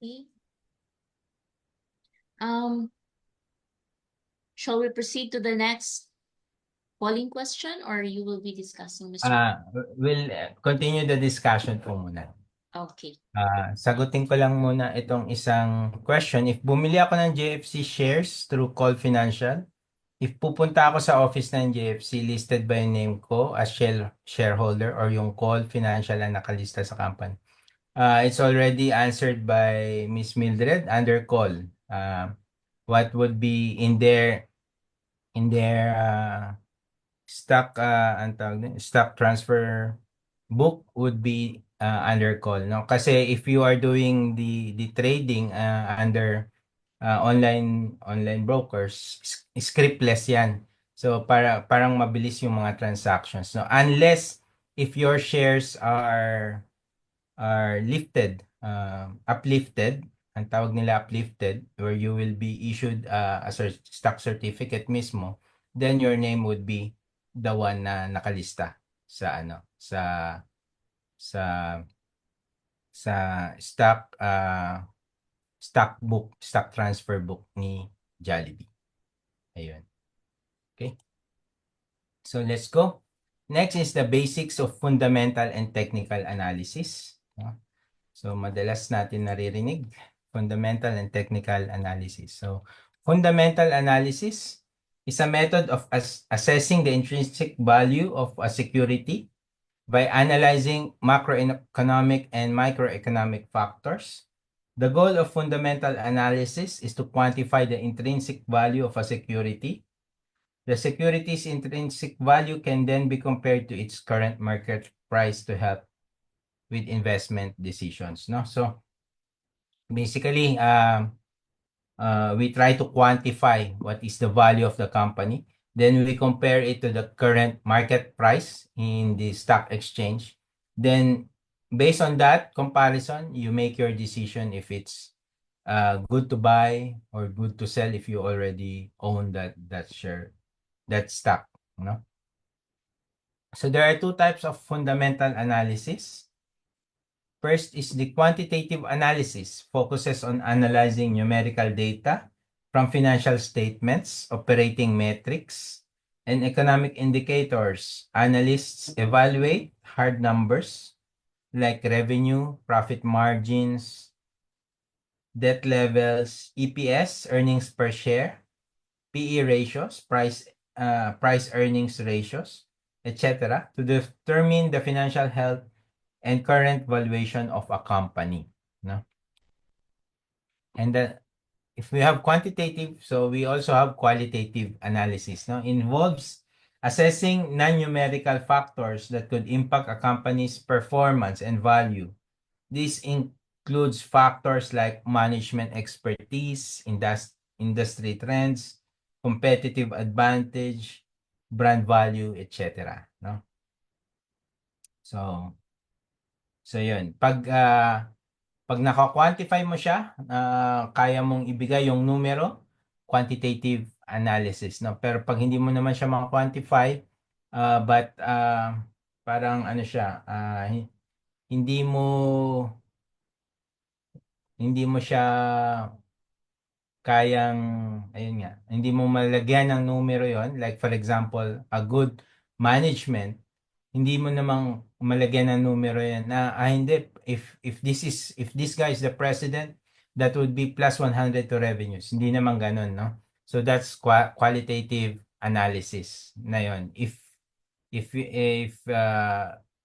okay. Shall we proceed to the next polling question or you will be discussing, Mr.
We'll continue the discussion po muna.
Okay.
Sagutin ko lang muna itong isang question. If bumili ako ng JFC shares through Call Financial, if pupunta ako sa office ng JFC, listed by name ko as shareholder or yung Call Financial ang nakalista sa company. It's already answered by Miss Mildred under Call. What would be in their stock transfer book would be under Call, no? Kasi if you are doing the trading under online brokers, scriptless 'yan. So parang mabilis yung mga transactions, no? Unless if your shares are lifted, uplifted, ang tawag nila uplifted, where you will be issued a stock certificate mismo, then your name would be the one na nakalista sa sa sa stock transfer book ni Jollibee. Ayun. Okay. So let's go. Next is the basics of fundamental and technical analysis. No? So madalas natin naririnig fundamental and technical analysis. So fundamental analysis is a method of assessing the intrinsic value of a security by analyzing macroeconomic and microeconomic factors. The goal of fundamental analysis is to quantify the intrinsic value of a security. The security's intrinsic value can then be compared to its current market price to help with investment decisions. No? So basically, we try to quantify what is the value of the company. Then we compare it to the current market price in the stock exchange. Then based on that comparison, you make your decision if it's good to buy or good to sell if you already own that share, that stock. No? So there are two types of fundamental analysis. First is the quantitative analysis, focuses on analyzing numerical data from financial statements, operating metrics, and economic indicators. Analysts evaluate hard numbers like revenue, profit margins, debt levels, EPS, earnings per share, PE ratios, price earnings ratios, etc., to determine the financial health and current valuation of a company, no? And if we have quantitative, so we also have qualitative analysis, no? Involves assessing non-numerical factors that could impact a company's performance and value. This includes factors like management expertise, industry trends, competitive advantage, brand value, etc., no? So yun. Pag naka-quantify mo siya, kaya mong ibigay yung numero, quantitative analysis, no? Pero pag hindi mo naman siya maka-quantify, but parang ano siya, hindi mo siya kayang, ayun nga, hindi mo malagyan ng numero yon, like for example, a good management, hindi mo namang malagyan ng numero yan na hindi, if this guy is the president, that would be plus 100 to revenues. Hindi naman ganun, no? So that's qualitative analysis na yon. If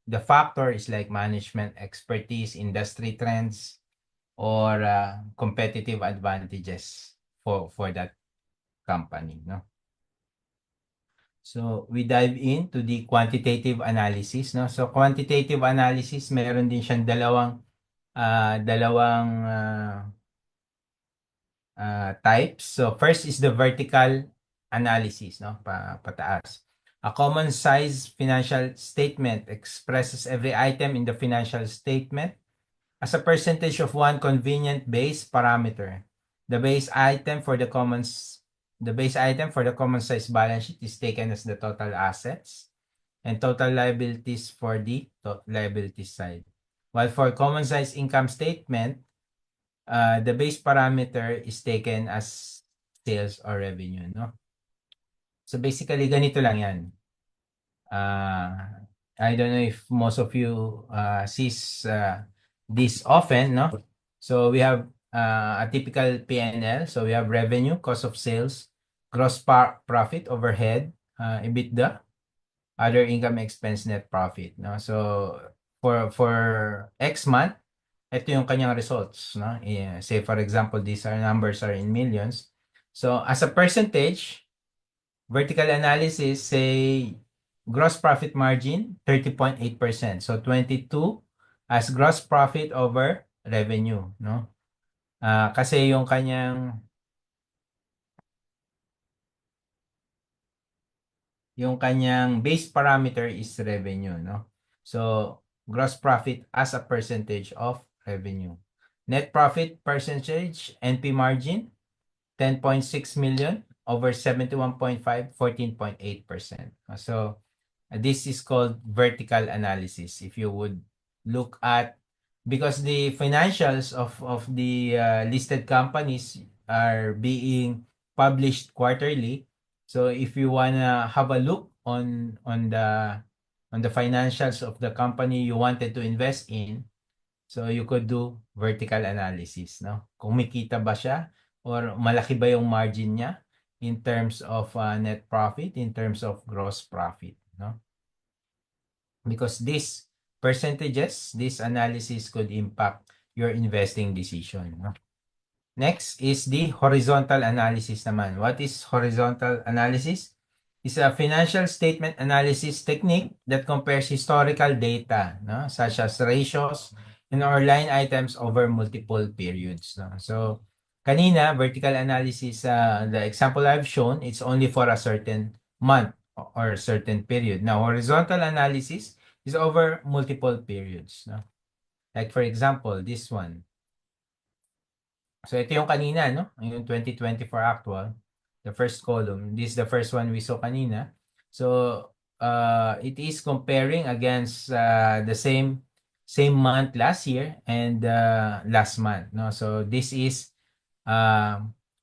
the factor is like management expertise, industry trends, or competitive advantages for that company, no? So we dive into the quantitative analysis, no? So quantitative analysis, meron din siyang dalawang types. So first is the vertical analysis, no? Pataas. A common size financial statement expresses every item in the financial statement as a percentage of one convenient base parameter. The base item for the base item for the common size balance sheet is taken as the total assets and total liabilities for the liability side. While for common size income statement, the base parameter is taken as sales or revenue, no? So basically, ganito lang yan. I don't know if most of you sees this often, no? So we have a typical P&L. So we have revenue, cost of sales, gross profit, overhead, EBITDA, other income expense, net profit, no? So for X month, ito yung kanyang results, no? Say for example, these are numbers are in millions. So as a percentage, vertical analysis, say gross profit margin 30.8%. So 22 as gross profit over revenue, no? Kasi yung kanyang base parameter is revenue, no? So gross profit as a percentage of revenue. Net profit percentage, NP margin 10.6 million over 71.5, 14.8%. So this is called vertical analysis. If you would look at, because the financials of the listed companies are being published quarterly. So if you wanna have a look on the financials of the company you wanted to invest in, so you could do vertical analysis, no? Kung kumikita ba siya or malaki ba yung margin niya in terms of net profit, in terms of gross profit, no? Because these percentages, this analysis could impact your investing decision, no? Next is the horizontal analysis naman. What is horizontal analysis? It's a financial statement analysis technique that compares historical data, no, such as ratios and or line items over multiple periods. No? So, kanina, vertical analysis, the example I've shown, it's only for a certain month or a certain period. Now, horizontal analysis is over multiple periods. No? Like for example, this one. So ito yung kanina, no? Yung 2024 actual, the first column. This is the first one we saw kanina. So it is comparing against the same month last year and last month, no? So this is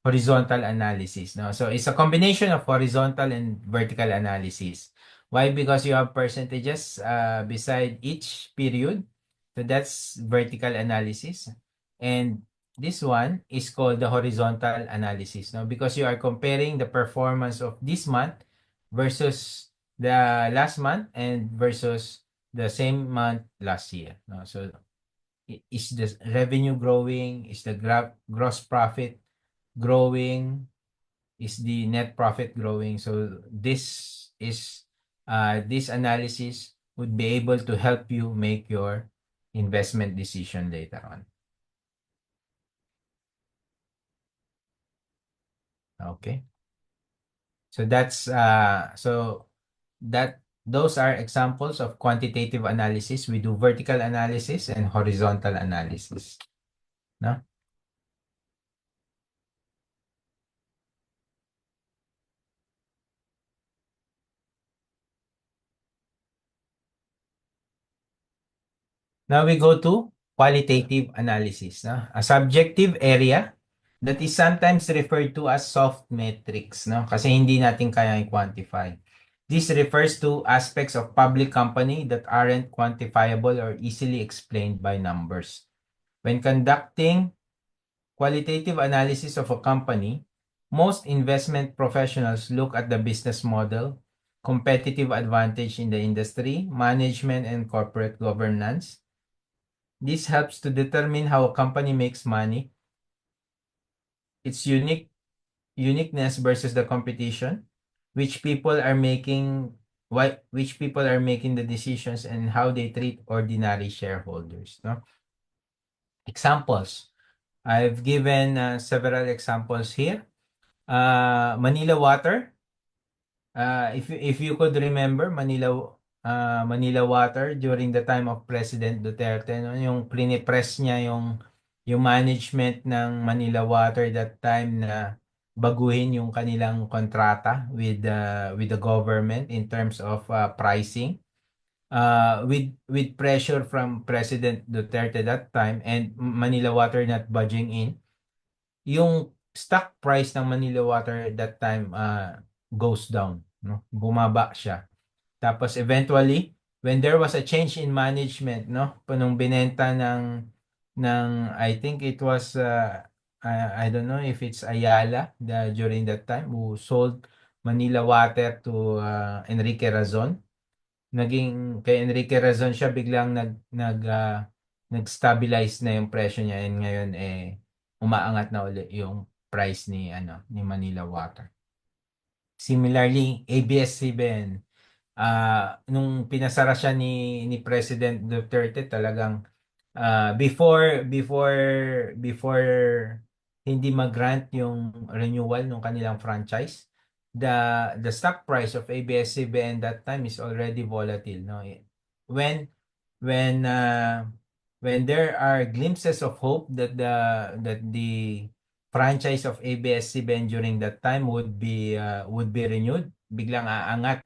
horizontal analysis, no? So it's a combination of horizontal and vertical analysis. Why? Because you have percentages beside each period. So that's vertical analysis. And this one is called the horizontal analysis, no? Because you are comparing the performance of this month versus the last month and versus the same month last year, no? So is the revenue growing? Is the gross profit growing? Is the net profit growing? So this analysis would be able to help you make your investment decision later on. Okay. So those are examples of quantitative analysis. We do vertical analysis and horizontal analysis. No? Now we go to qualitative analysis. No? A subjective area that is sometimes referred to as soft metrics. No? Kasi hindi natin kaya i-quantify. This refers to aspects of public company that aren't quantifiable or easily explained by numbers. When conducting qualitative analysis of a company, most investment professionals look at the business model, competitive advantage in the industry, management and corporate governance. This helps to determine how a company makes money, its uniqueness versus the competition, which people are making the decisions and how they treat ordinary shareholders, no? Examples. I've given several examples here. Manila Water. If you could remember Manila Water during the time of President Duterte, no, yung press niya yung management ng Manila Water that time na baguhin yung kanilang kontrata with the government in terms of pricing. With pressure from President Duterte that time and Manila Water not budging in, yung stock price ng Manila Water that time goes down, no? Bumaba siya. Tapos eventually, when there was a change in management, no, nung binenta ng I think it was I don't know if it's Ayala during that time who sold Manila Water to Enrique Razon. Naging kay Enrique Razon siya biglang nag-stabilize na yung presyo niya and ngayon umaangat na uli yung price ni Manila Water. Similarly, ABS-CBN, nung pinasara siya ni President Duterte, talagang before hindi mag-grant yung renewal ng kanilang franchise, the stock price of ABS-CBN that time is already volatile, no? When when uh, when there are glimpses of hope that the franchise of ABS-CBN during that time would be renewed, biglang aangat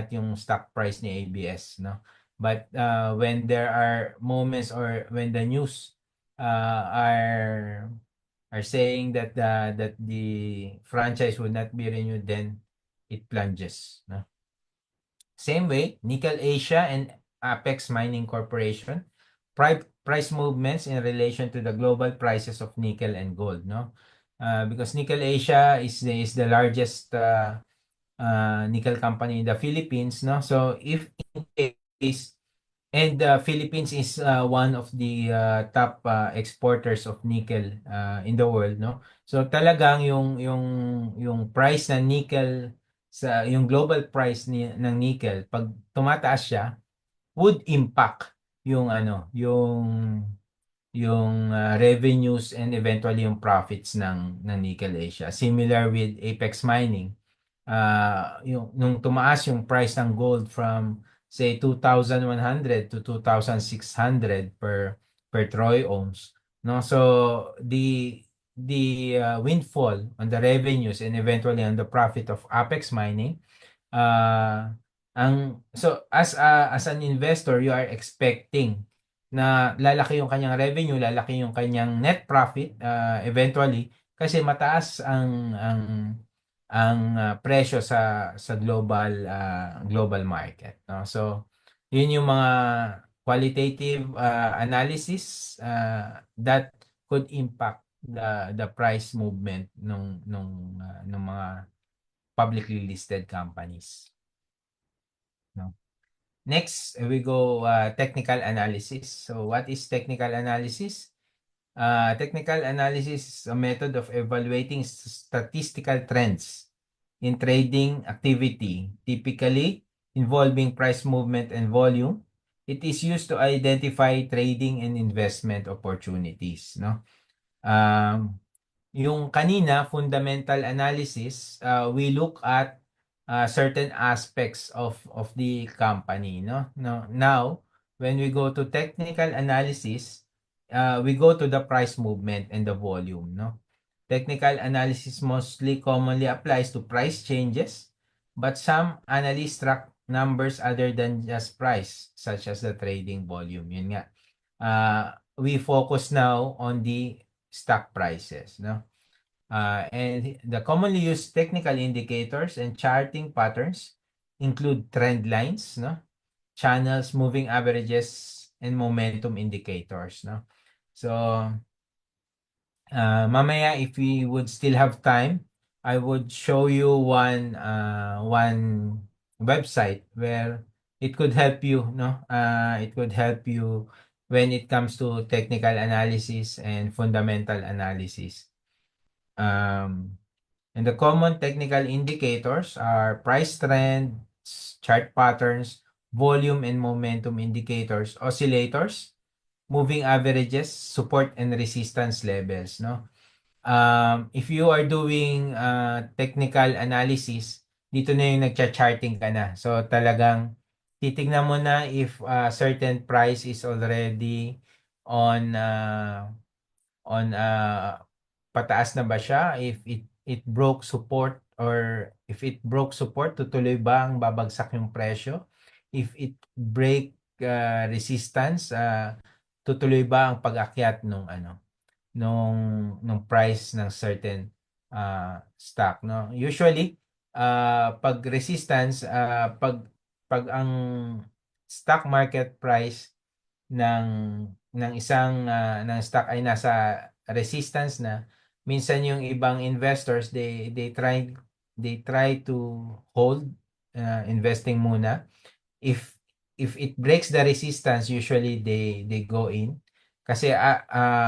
yung stock price ni ABS, no? But when there are moments or when the news are saying that the franchise would not be renewed, then it plunges, no? Same way, Nickel Asia and Apex Mining Corporation, price movements in relation to the global prices of nickel and gold, no? Because Nickel Asia is the largest nickel company in the Philippines, no? So if in case, and the Philippines is one of the top exporters of nickel in the world, no? So talagang yung price ng nickel yung global price ng nickel, pag tumataas siya, would impact yung revenues and eventually yung profits ng Nickel Asia. Similar with Apex Mining. Yung nung tumaas yung price ng gold from say 2,100 to 2,600 per troy ohms, no? So the windfall on the revenues and eventually on the profit of Apex Mining, uh, as an investor, you are expecting na lalaki yung kanyang revenue, lalaki yung kanyang net profit eventually kasi mataas ang presyo sa global market, no? So yun yung mga qualitative analysis that could impact the price movement nung mga publicly listed companies, no? Next, we go technical analysis. So what is technical analysis? Technical analysis is a method of evaluating statistical trends in trading activity, typically involving price movement and volume. It is used to identify trading and investment opportunities, no? Yung kanina, fundamental analysis, we look at certain aspects of the company, no? Now, when we go to technical analysis, we go to the price movement and the volume, no? Technical analysis mostly commonly applies to price changes, but some analysts track numbers other than just price, such as the trading volume. Yun nga. We focus now on the stock prices, no? And the commonly used technical indicators and charting patterns include trend lines, no? Channels, moving averages, and momentum indicators, no? So, mamaya if we would still have time, I would show you one website where it could help you, no? It could help you when it comes to technical analysis and fundamental analysis. And the common technical indicators are price trends, chart patterns, volume and momentum indicators, oscillators, moving averages, support and resistance levels, no? If you are doing technical analysis, dito na yung nagcha-charting ka na. So talagang titignan mo na if certain price is already on pataas na ba siya, if it broke support, or if it broke support, tutuloy ba ang babagsak yung presyo? If it break resistance, tutuloy ba ang pag-akyat nung price ng certain stock, no? Usually pag resistance, pag ang stock market price ng ng stock ay nasa resistance na, minsan yung ibang investors, they try to hold, investing muna. If it breaks the resistance, usually they go in kasi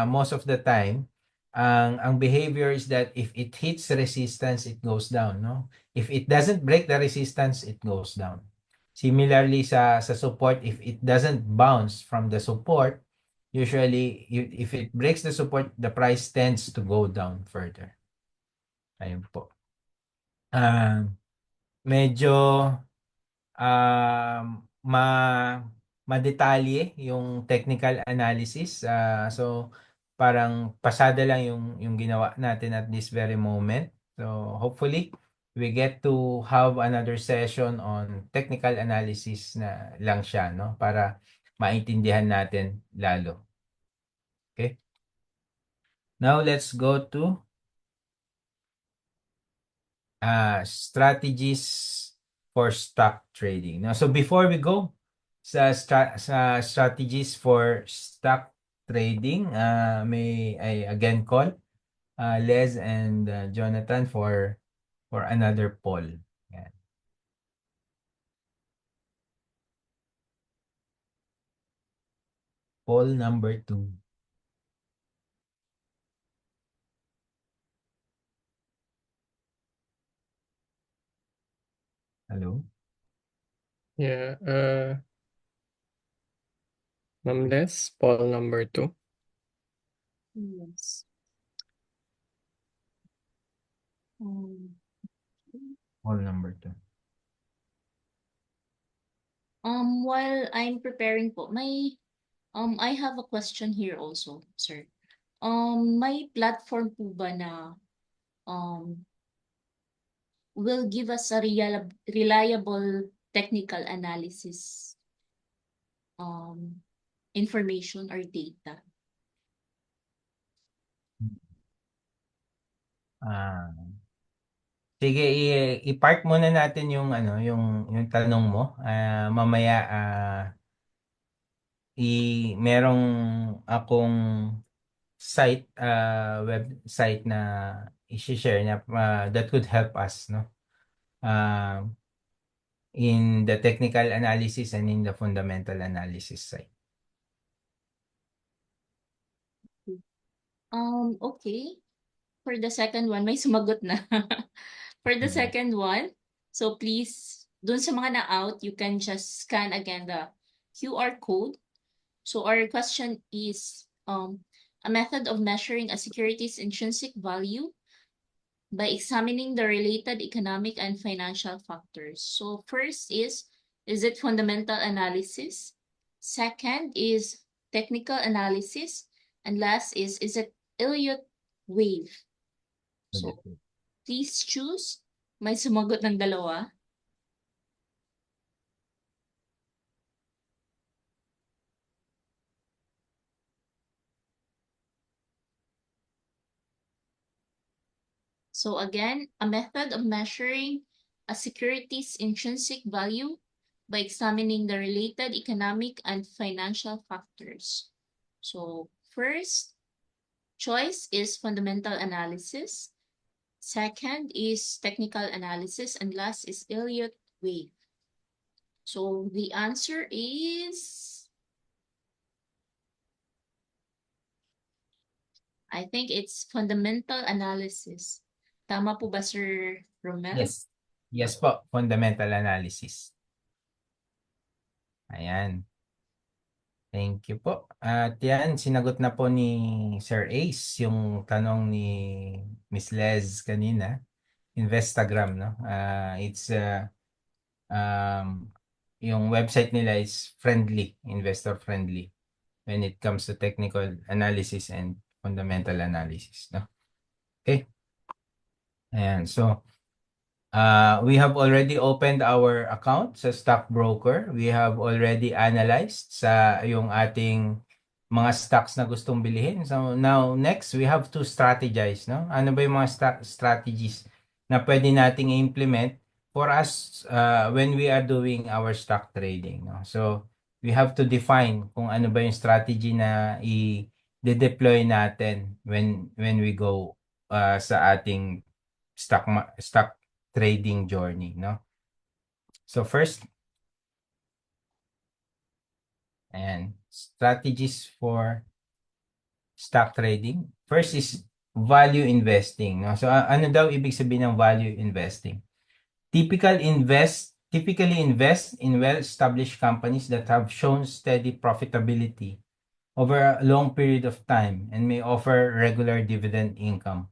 most of the time ang behavior is that if it hits resistance, it goes down, no? If it doesn't break the resistance, it goes down. Similarly sa support, if it doesn't bounce from the support, usually if it breaks the support, the price tends to go down further. Ayun po. Medyo um, ma madetalye yung technical analysis. So parang pasada lang yung ginawa natin at this very moment. So hopefully we get to have another session on technical analysis na lang siya, no, para maintindihan natin lalo. Okay? Now let's go to strategies for stock trading. Now, so before we go sa strategies for stock trading, may I again call Les and Jonathan for another poll. Yan. Poll number 2. Hello?
Yeah, Ma'am Les, poll number 2.
Yes.
Poll number 2.
While I'm preparing po, I have a question here also, sir. May platform po ba na will give us a reliable technical analysis information or data?
Sige, i-park muna natin yung yung tanong mo. Mamaya merong akong website na i-share niya that could help us, no? In the technical analysis and in the fundamental analysis side.
Okay. For the second one, may sumagot na. For the second one, so please, dun sa mga na-out, you can just scan again the QR code. So our question is, a method of measuring a security's intrinsic value by examining the related economic and financial factors. So first is it fundamental analysis? Second is technical analysis. And last is it Elliott wave? So please choose. May sumagot ng dalawa. So again, a method of measuring a security's intrinsic value by examining the related economic and financial factors. So first choice is fundamental analysis. Second is technical analysis. And last is Elliott wave. So the answer is, I think it's fundamental analysis. Tama po ba, Sir Romel?
Yes. Yes po, fundamental analysis. Ayan. Thank you po. At yan, sinagot na po ni Sir Ace yung tanong ni Miss Les kanina. Investagram, no? It's yung website nila is friendly, investor friendly when it comes to technical analysis and fundamental analysis, no? Okay. Ayan, so we have already opened our account sa stockbroker. We have already analyzed sa yung ating mga stocks na gustong bilhin. So now next we have to strategize, no? Ano ba yung mga strategies na pwede nating i-implement for us when we are doing our stock trading, no? So we have to define kung ano ba yung strategy na i-deploy natin when we go sa ating stock trading journey, no? So first, and strategies for stock trading. First is value investing, no? So ano daw ibig sabihin ng value investing? Typically invest in well-established companies that have shown steady profitability over a long period of time and may offer regular dividend income.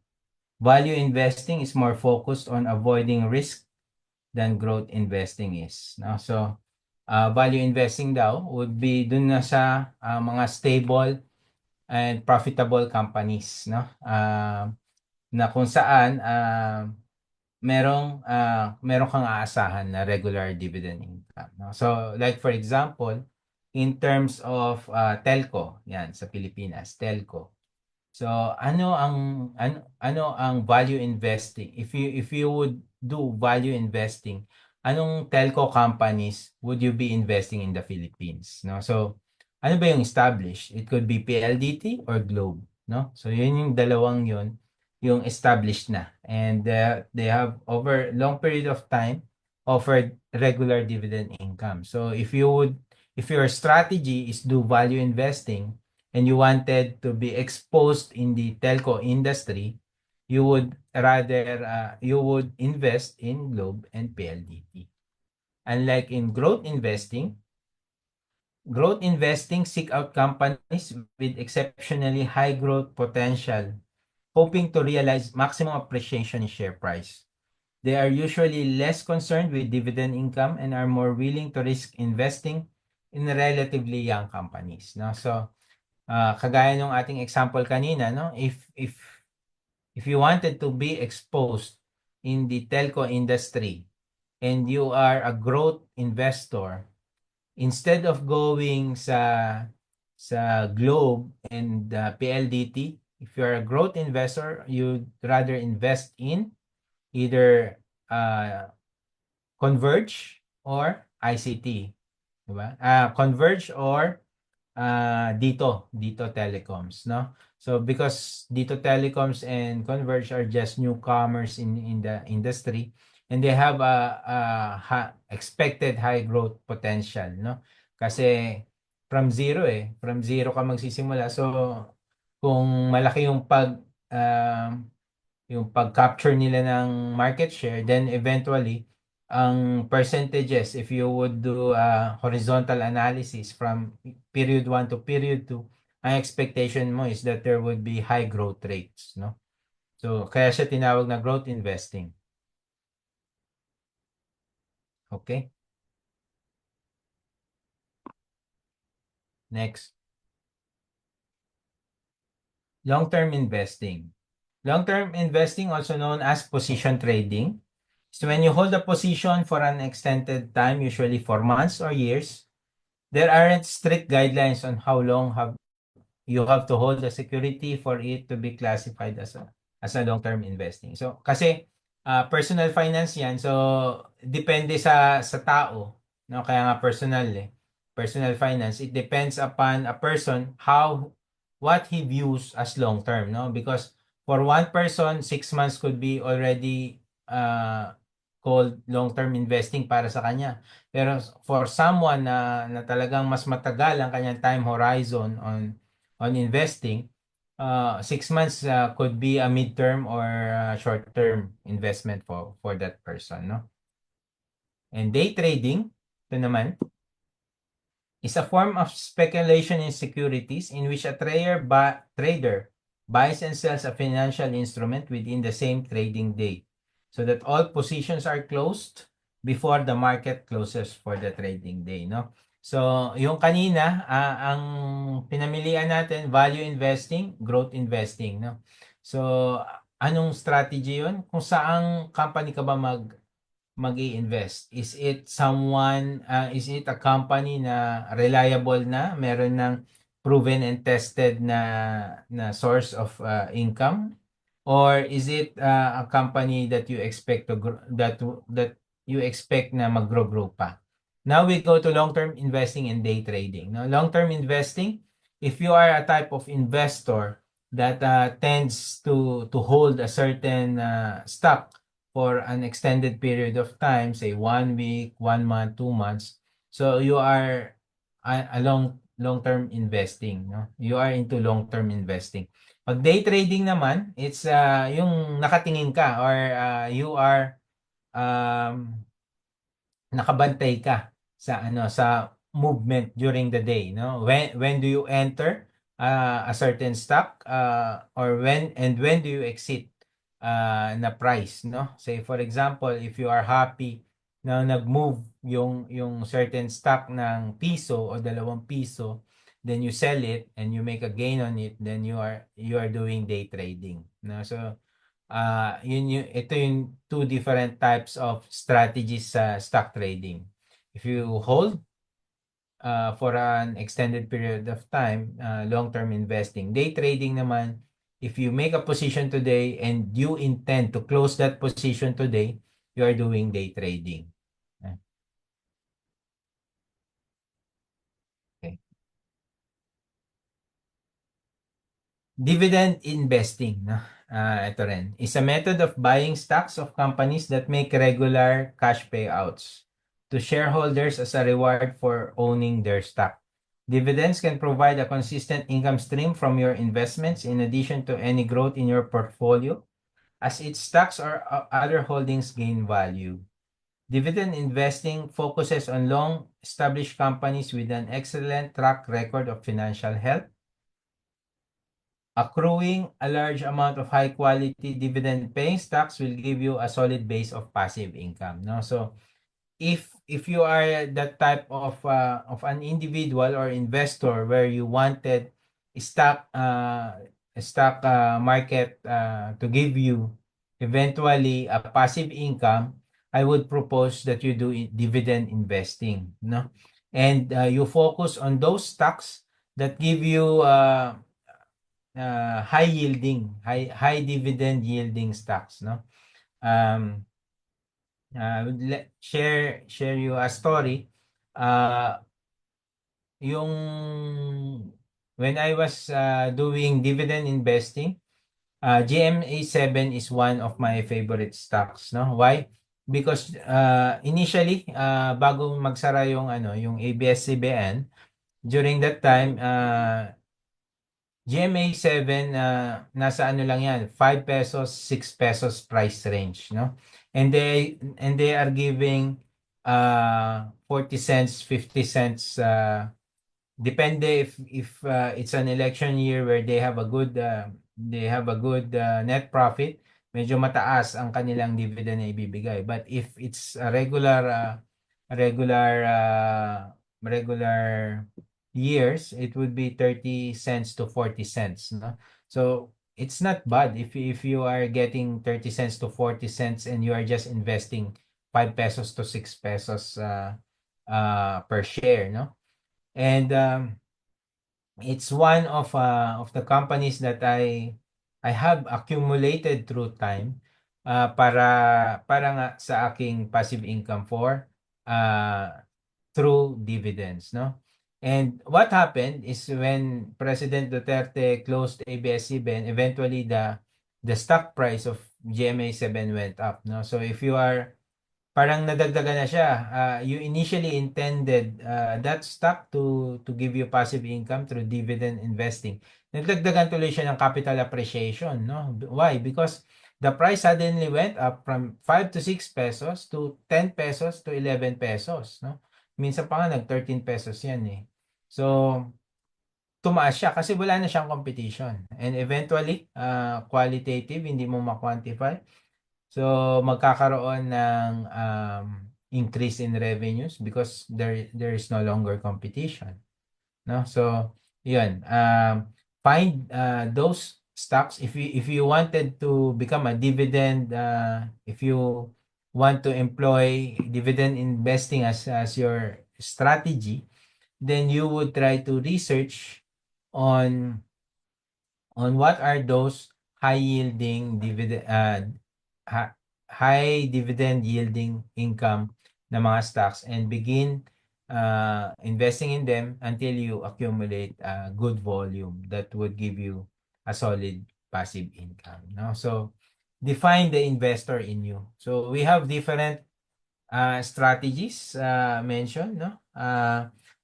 Value investing is more focused on avoiding risk than growth investing is, no? So value investing daw would be dun na sa mga stable and profitable companies, no? Na kung saan merong kang aasahan na regular dividend income, no? So like for example, in terms of telco, yan sa Pilipinas, telco. So ano ang value investing? If you would do value investing, anong telco companies would you be investing in the Philippines, no? So ano ba yung established? It could be PLDT or Globe, no? So yun yung dalawang yun yung established na, and they have over long period of time offered regular dividend income. So if your strategy is do value investing and you wanted to be exposed in the telco industry, you would invest in Globe and PLDT. Unlike in growth investing seek out companies with exceptionally high growth potential, hoping to realize maximum appreciation in share price. They are usually less concerned with dividend income and are more willing to risk investing in relatively young companies, no? So kagaya ng ating example kanina, no? If you wanted to be exposed in the telco industry and you are a growth investor, instead of going sa Globe and PLDT, if you're a growth investor, you'd rather invest in either Converge or ICT, di ba? Converge or Dito Telecoms, no? So because Dito Telecoms and Converge are just newcomers in the industry, and they have expected high growth potential, no? Kasi from zero ka magsisimula. So kung malaki yung pag-capture nila ng market share, then eventually ang percentages, if you would do horizontal analysis from period 1 to period 2, ang expectation mo is that there would be high growth rates, no? So kaya siya tinawag na growth investing. Okay? Next. Long-term investing. Long-term investing, also known as position trading, is when you hold a position for an extended time, usually for months or years. There aren't strict guidelines on how long you have to hold the security for it to be classified as a long-term investing. So kasi personal finance 'yan. So depende sa tao, no? Kaya nga personal eh. Personal finance, it depends upon a person what he views as long-term, no? Because for one person, 6 months could be already called long-term investing para sa kanya. Pero for someone na talagang mas matagal ang kanyang time horizon on investing, 6 months could be a midterm or short-term investment for that person, no? And day trading, ito naman, is a form of speculation in securities in which a trader buys and sells a financial instrument within the same trading day so that all positions are closed before the market closes for the trading day, no? So, yung kanina, ang pinamilian natin, value investing, growth investing, no? So, anong strategy yun? Kung saang company ka ba mag-i-invest? Is it a company na reliable na, meron ng proven and tested na source of income? Or is it a company that you expect to grow, that you expect na mag-grow pa? Now we go to long-term investing and day trading. Now, long-term investing, if you are a type of investor that tends to hold a certain stock for an extended period of time, say 1 week, 1 month, 2 months. So you are a long-term investing, no? You are into long-term investing. Pag day trading naman, it's yung nakatingin ka or you are um, nakabantay ka sa movement during the day, no? When do you enter a certain stock or when do you exit na price, no? Say for example, if you are happy na nag-move yung certain stock ng piso o 2 piso, then you sell it and you make a gain on it, then you are doing day trading, no? So ito yung two different types of strategies sa stock trading. If you hold for an extended period of time, long-term investing. Day trading naman, if you make a position today and you intend to close that position today, you are doing day trading. Okay. Dividend investing, no? Ito rin, is a method of buying stocks of companies that make regular cash payouts to shareholders as a reward for owning their stock. Dividends can provide a consistent income stream from your investments in addition to any growth in your portfolio as its stocks or other holdings gain value. Dividend investing focuses on long-established companies with an excellent track record of financial health. Accruing a large amount of high-quality dividend-paying stocks will give you a solid base of passive income, no? So, if you are that type of an individual or investor where you wanted stock stock market to give you eventually a passive income, I would propose that you do dividend investing, no? And you focus on those stocks that give you high dividend yielding stocks, no? Um, share you a story. Yung when I was doing dividend investing, GMA7 is one of my favorite stocks, no? Why? Because initially bago magsara yung ABS-CBN, during that time GMA7 nasa ano lang yan, 5 pesos, 6 pesos price range, no? And they are giving 40 cents, 50 cents depende if it's an election year where they have a good net profit, medyo mataas ang kanilang dividend na ibibigay. But if it's a regular years, it would be 30 cents to 40 cents, no? So it's not bad if you are getting 30 cents to 40 cents and you are just investing 5 pesos to 6 pesos per share, no? And it's one of the companies that I have accumulated through time para nga sa aking passive income for through dividends, no? And what happened is when President Duterte closed ABS-CBN, eventually the stock price of GMA7 went up, no? So if you are parang nadagdagan na siya. You initially intended that stock to give you passive income through dividend investing. Nagdagdagan tuloy siya ng capital appreciation, no? Why? Because the price suddenly went up from 5 to 6 pesos to 10 pesos to 11 pesos, no? Minsan pa nga nag 13 pesos yan eh. So, tumaas siya kasi wala na siyang competition. And eventually, qualitative, hindi mo ma-quantify. So, magkakaroon ng increase in revenues because there is no longer competition, no? So, 'yun. Find those stocks if you wanted to become a dividend if you want to employ dividend investing as your strategy, then you would try to research on what are those high yielding dividend high dividend yielding income na mga stocks and begin investing in them until you accumulate good volume that would give you a solid passive income, no? So define the investor in you. So we have different strategies mentioned, no?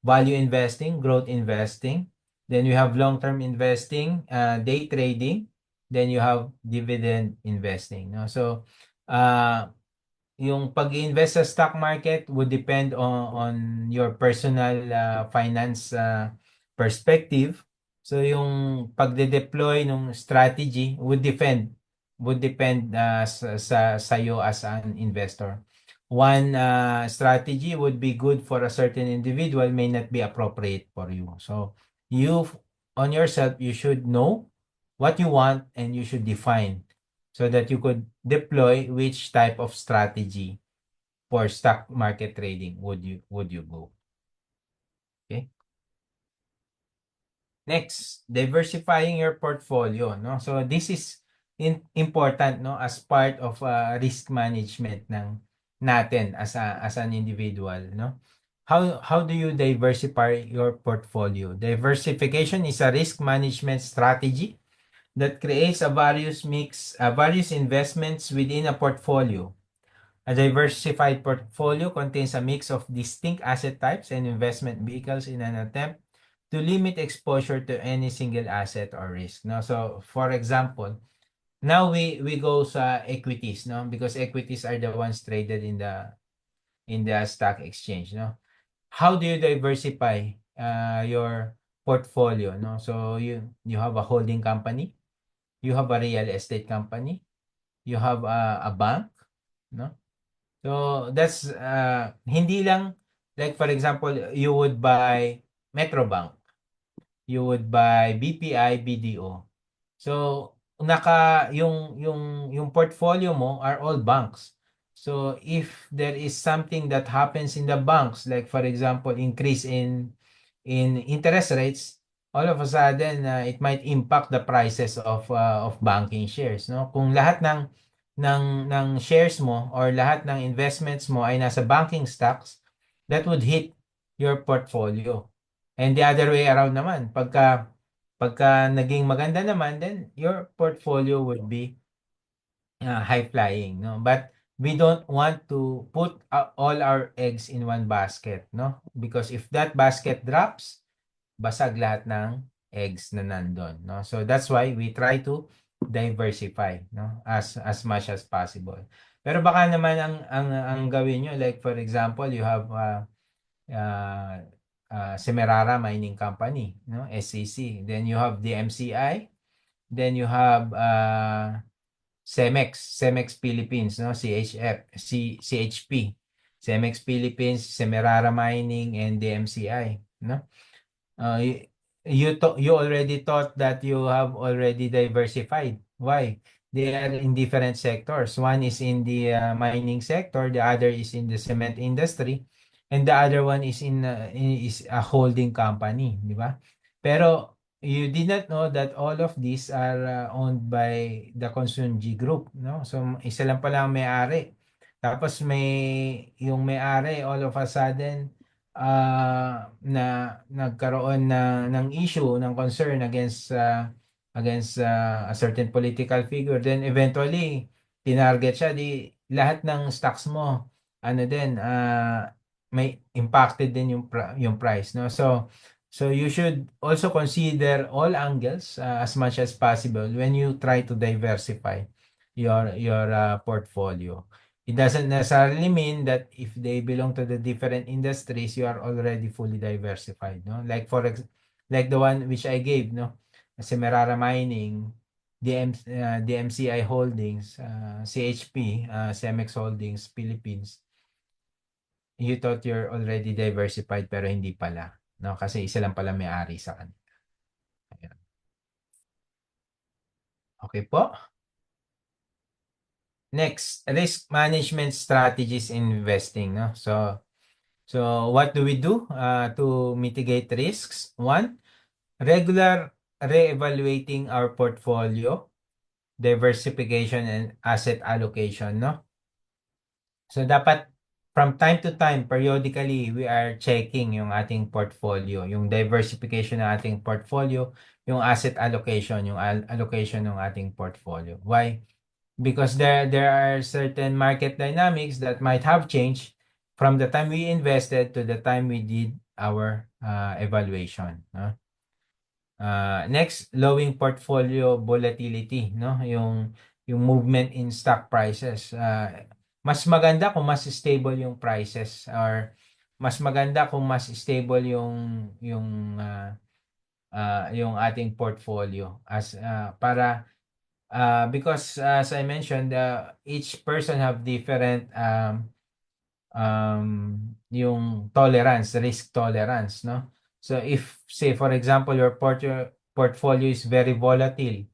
Value investing, growth investing, then you have long-term investing, day trading, then you have dividend investing, no? So yung pag-invest sa stock market would depend on your personal finance perspective. So yung pagde-deploy ng strategy would depend sa iyo as an investor. One strategy would be good for a certain individual may not be appropriate for you. So you on yourself you should know what you want and you should define so that you could deploy which type of strategy for stock market trading would you go. Okay. Next, diversifying your portfolio, no? So this is important, no, as part of risk management ng natin as an individual, no? How do you diversify your portfolio? Diversification is a risk management strategy that creates various investments within a portfolio. A diversified portfolio contains a mix of distinct asset types and investment vehicles in an attempt to limit exposure to any single asset or risk. No? So, for example, now we go sa equities, no? Because equities are the ones traded in the stock exchange, no? How do you diversify your portfolio, no? So you have a holding company, you have a real estate company, you have a bank, no? So that's hindi lang like for example, you would buy Metrobank, you would buy BPI, BDO. So yung portfolio mo are all banks. So if there is something that happens in the banks, like for example, increase in interest rates, all of a sudden it might impact the prices of banking shares, no? Kung lahat ng shares mo or lahat ng investments mo ay nasa banking stocks, that would hit your portfolio. And the other way around naman, pagka naging maganda naman, then your portfolio would be high flying, no? But we don't want to put all our eggs in one basket, no? Because if that basket drops, basag lahat ng eggs na nandun, no? So that's why we try to diversify, no? As much as possible. Pero baka naman ang gawin nyo, like for example, you have Semerara Mining Company, no? SCC. Then you have the MCI. Then you have Cemex Philippines, no? CHP. Cemex Philippines, Semerara Mining, and the MCI, no? You already thought that you have already diversified. Why? They are in different sectors. One is in the mining sector, the other is in the cement industry, and the other one is is a holding company, di ba? Pero you did not know that all of these are owned by the Consunji Group, no? So isa lang pala ang may-ari. Tapos yung may-ari all of a sudden na nagkaroon ng issue, ng concern against a certain political figure, then eventually tinarget siya, di lahat ng stocks mo ano din, may impacted din yung price, no? So you should also consider all angles as much as possible when you try to diversify your portfolio. It doesn't necessarily mean that if they belong to the different industries, you are already fully diversified, no? Like the one which I gave, no? Semerara Mining, DMCI Holdings, CHP, Cemex Holdings, Philippines. You thought you're already diversified pero hindi pala, no? Kasi isa lang pala may-ari sa kanila. Ayan. Okay po. Next, risk management strategies in investing, no? So what do we do to mitigate risks? One, regular re-evaluating our portfolio, diversification and asset allocation, no? So dapat from time to time, periodically, we are checking yung ating portfolio, yung diversification ng ating portfolio, yung asset allocation, yung allocation ng ating portfolio. Why? Because there are certain market dynamics that might have changed from the time we invested to the time we did our evaluation, no? Next, lowering portfolio volatility, no? Yung movement in stock prices. Mas maganda kung mas stable yung prices, or mas maganda kung mas stable yung ating portfolio because as I mentioned, each person have different yung risk tolerance, no? So if, say, for example, your portfolio is very volatile,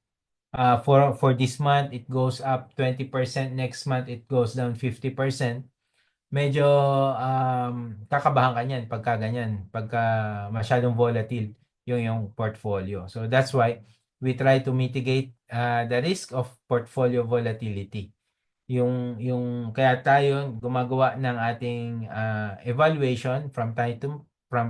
for this month, it goes up 20%, next month, it goes down 50%, medyo kakabahan ka niyan pagka masyadong volatile yung portfolio. So that's why we try to mitigate the risk of portfolio volatility. Yung kaya tayo gumagawa ng ating evaluation from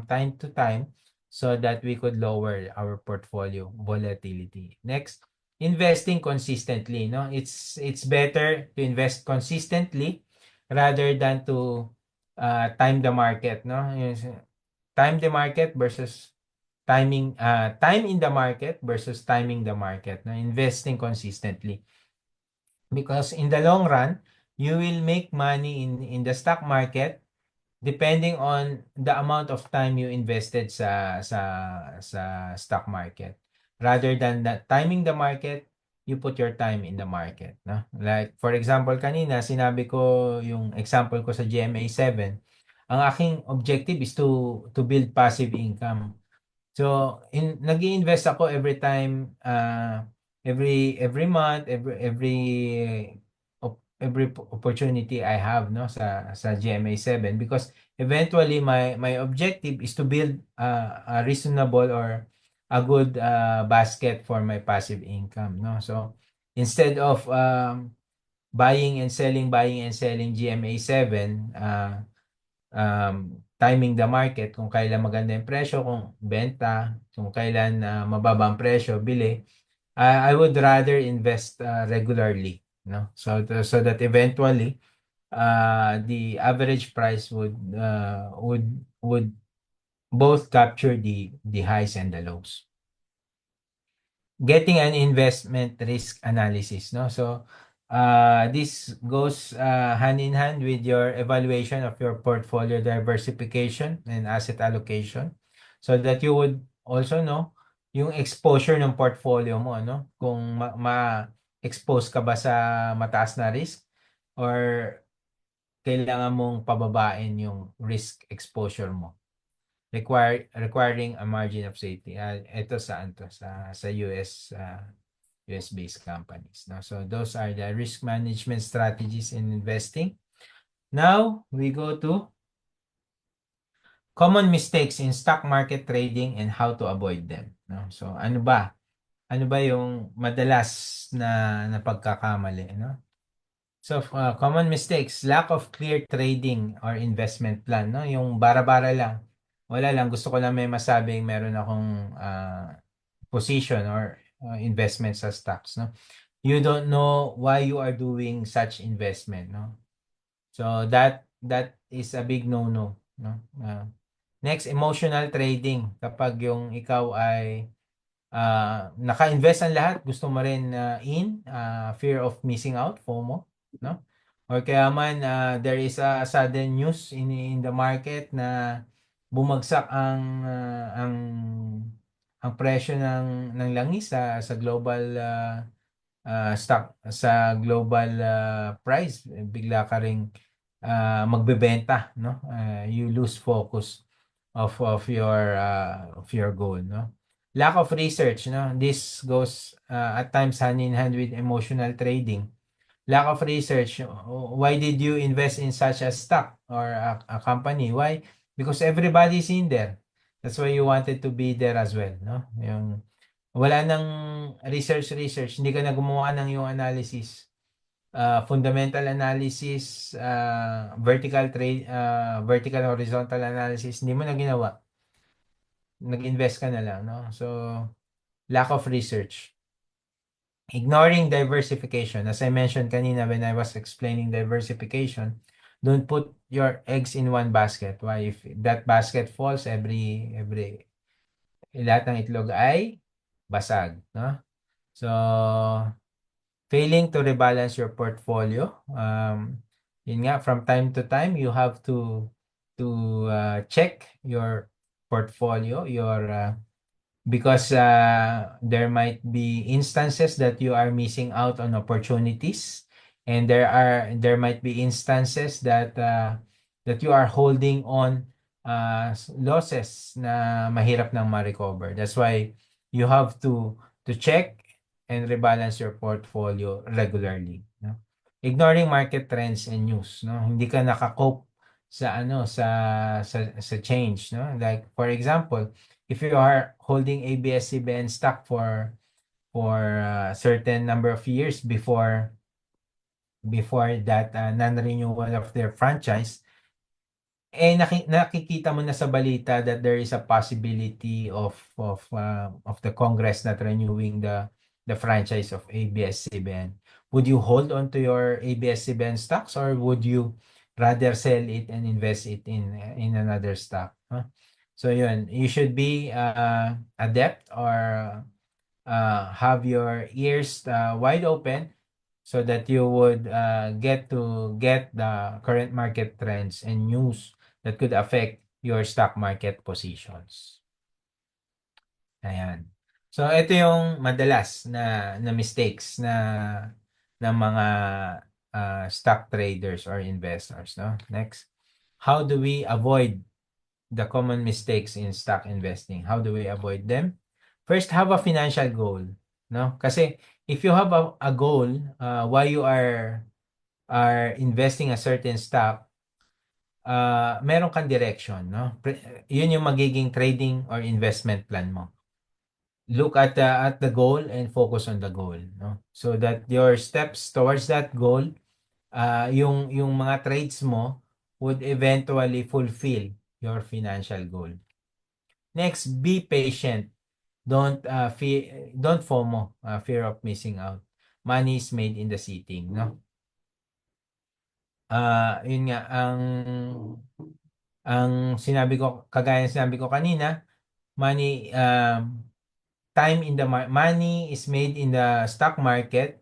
time to time so that we could lower our portfolio volatility. Next, investing consistently, no? It's better to invest consistently rather than to time the market, no? Time the market versus time in the market versus timing the market, no? Investing consistently. Because in the long run, you will make money in the stock market depending on the amount of time you invested sa stock market. Rather than timing the market, you put your time in the market, no? Like for example, kanina sinabi ko yung example ko sa GMA7. Ang aking objective is to build passive income. So nag-iinvest ako every time, every month, every opportunity I have, no, sa GMA7, because eventually my objective is to build a reasonable or a good basket for my passive income, no? So instead of buying and selling GMA7, timing the market, kung kailan maganda yung presyo, kung benta, kung kailan mababa ang presyo, bili. I would rather invest regularly, no? So that eventually the average price would both capture the highs and the lows. Getting an investment risk analysis, no? So this goes hand in hand with your evaluation of your portfolio diversification and asset allocation, so that you would also know yung exposure ng portfolio mo, no? Kung ma-expose ka ba sa mataas na risk, or kailangan mong pababain yung risk exposure mo, requiring a margin of safety. Ito sa US-based companies, no? So those are the risk management strategies in investing. Now we go to common mistakes in stock market trading and how to avoid them, no? So ano ba yung madalas na pagkakamali, no? So common mistakes: lack of clear trading or investment plan, no? Yung bara-bara lang, wala lang, gusto ko lang may masabing meron akong position or investment sa stocks, no? You don't know why you are doing such investment, no? So that that is a big no-no, no? Next, emotional trading. Kapag yung ikaw ay naka-invest ang lahat, gusto mo rin fear of missing out, FOMO, no? Or kaya man there is a sudden news in the market na bumagsak ang presyo ng langis sa global stock sa global price, bigla ka ring magbebenta, no? You lose focus of your goal, no? Lack of research, no? This goes at times hand in hand with emotional trading. Lack of research. Why did you invest in such a stock or a company? Why? Because everybody's in there. That's why you wanted to be there as well, no? Yung wala nang research, hindi ka na gumawa ng yung analysis. Fundamental analysis, vertical horizontal analysis, hindi mo na ginawa. Nag-invest ka na lang, no? So, lack of research. Ignoring diversification. As I mentioned kanina when I was explaining diversification, don't put your eggs in one basket. Why? If that basket falls, lahat ng itlog ay basag, no? So, failing to rebalance your portfolio. Yun nga, from time to time, you have to check your portfolio, because there might be instances that you are missing out on opportunities, and there might be instances that you are holding on losses na mahirap nang ma-recover. That's why you have to check and rebalance your portfolio regularly, no? Ignoring market trends and news, no? Hindi ka naka-cope sa change, no? Like for example, if you are holding ABS-CBN stock for a certain number of years before that non-renewal of their franchise, nakikita mo na sa balita that there is a possibility of the Congress not renewing the franchise of ABS-CBN. Would you hold on to your ABS-CBN stocks, or would you rather sell it and invest it in another stock? Huh? So yun, you should be adept or have your ears wide open so that you would get the current market trends and news that could affect your stock market positions. Ayan. So ito yung madalas na mistakes ng mga stock traders or investors, no? Next. How do we avoid the common mistakes in stock investing? How do we avoid them? First, have a financial goal, no? Kasi if you have a goal why you are investing a certain stock, meron kang direction, no? Yun yung magiging trading or investment plan mo. Look at the goal and focus on the goal, no? So that your steps towards that goal, yung mga trades mo would eventually fulfill your financial goal. Next, be patient. Don't FOMO, fear of missing out. Money is made in the sitting, no? Yun nga ang sinabi ko, kagaya ng sinabi ko kanina, money money is made in the stock market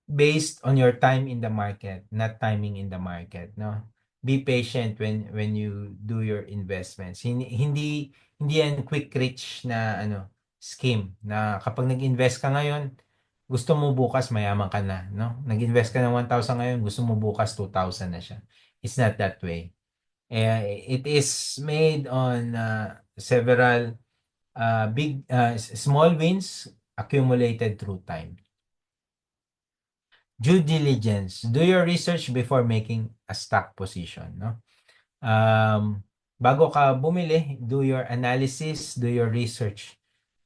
based on your time in the market, not timing in the market, no? Be patient when you do your investments. Hindi yan quick rich na scheme na kapag nag-invest ka ngayon, gusto mo bukas mayaman ka na, no? Nag-invest ka ng 1,000 ngayon, gusto mo bukas 2,000 na siya. It's not that way. It is made on several small wins accumulated through time. Due diligence. Do your research before making a stock position, no? Bago ka bumili, do your analysis, do your research.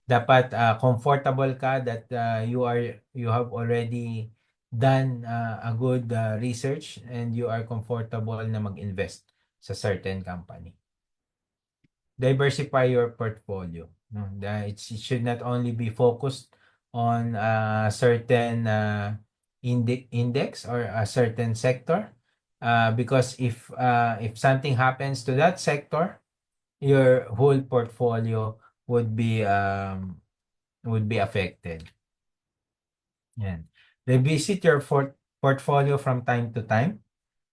Dapat comfortable ka that you have already done a good research and you are comfortable na mag-invest sa certain company. Diversify your portfolio, no? It should not only be focused on a certain index or a certain sector. because if something happens to that sector, your whole portfolio would be affected. Yan. Revisit your portfolio from time to time.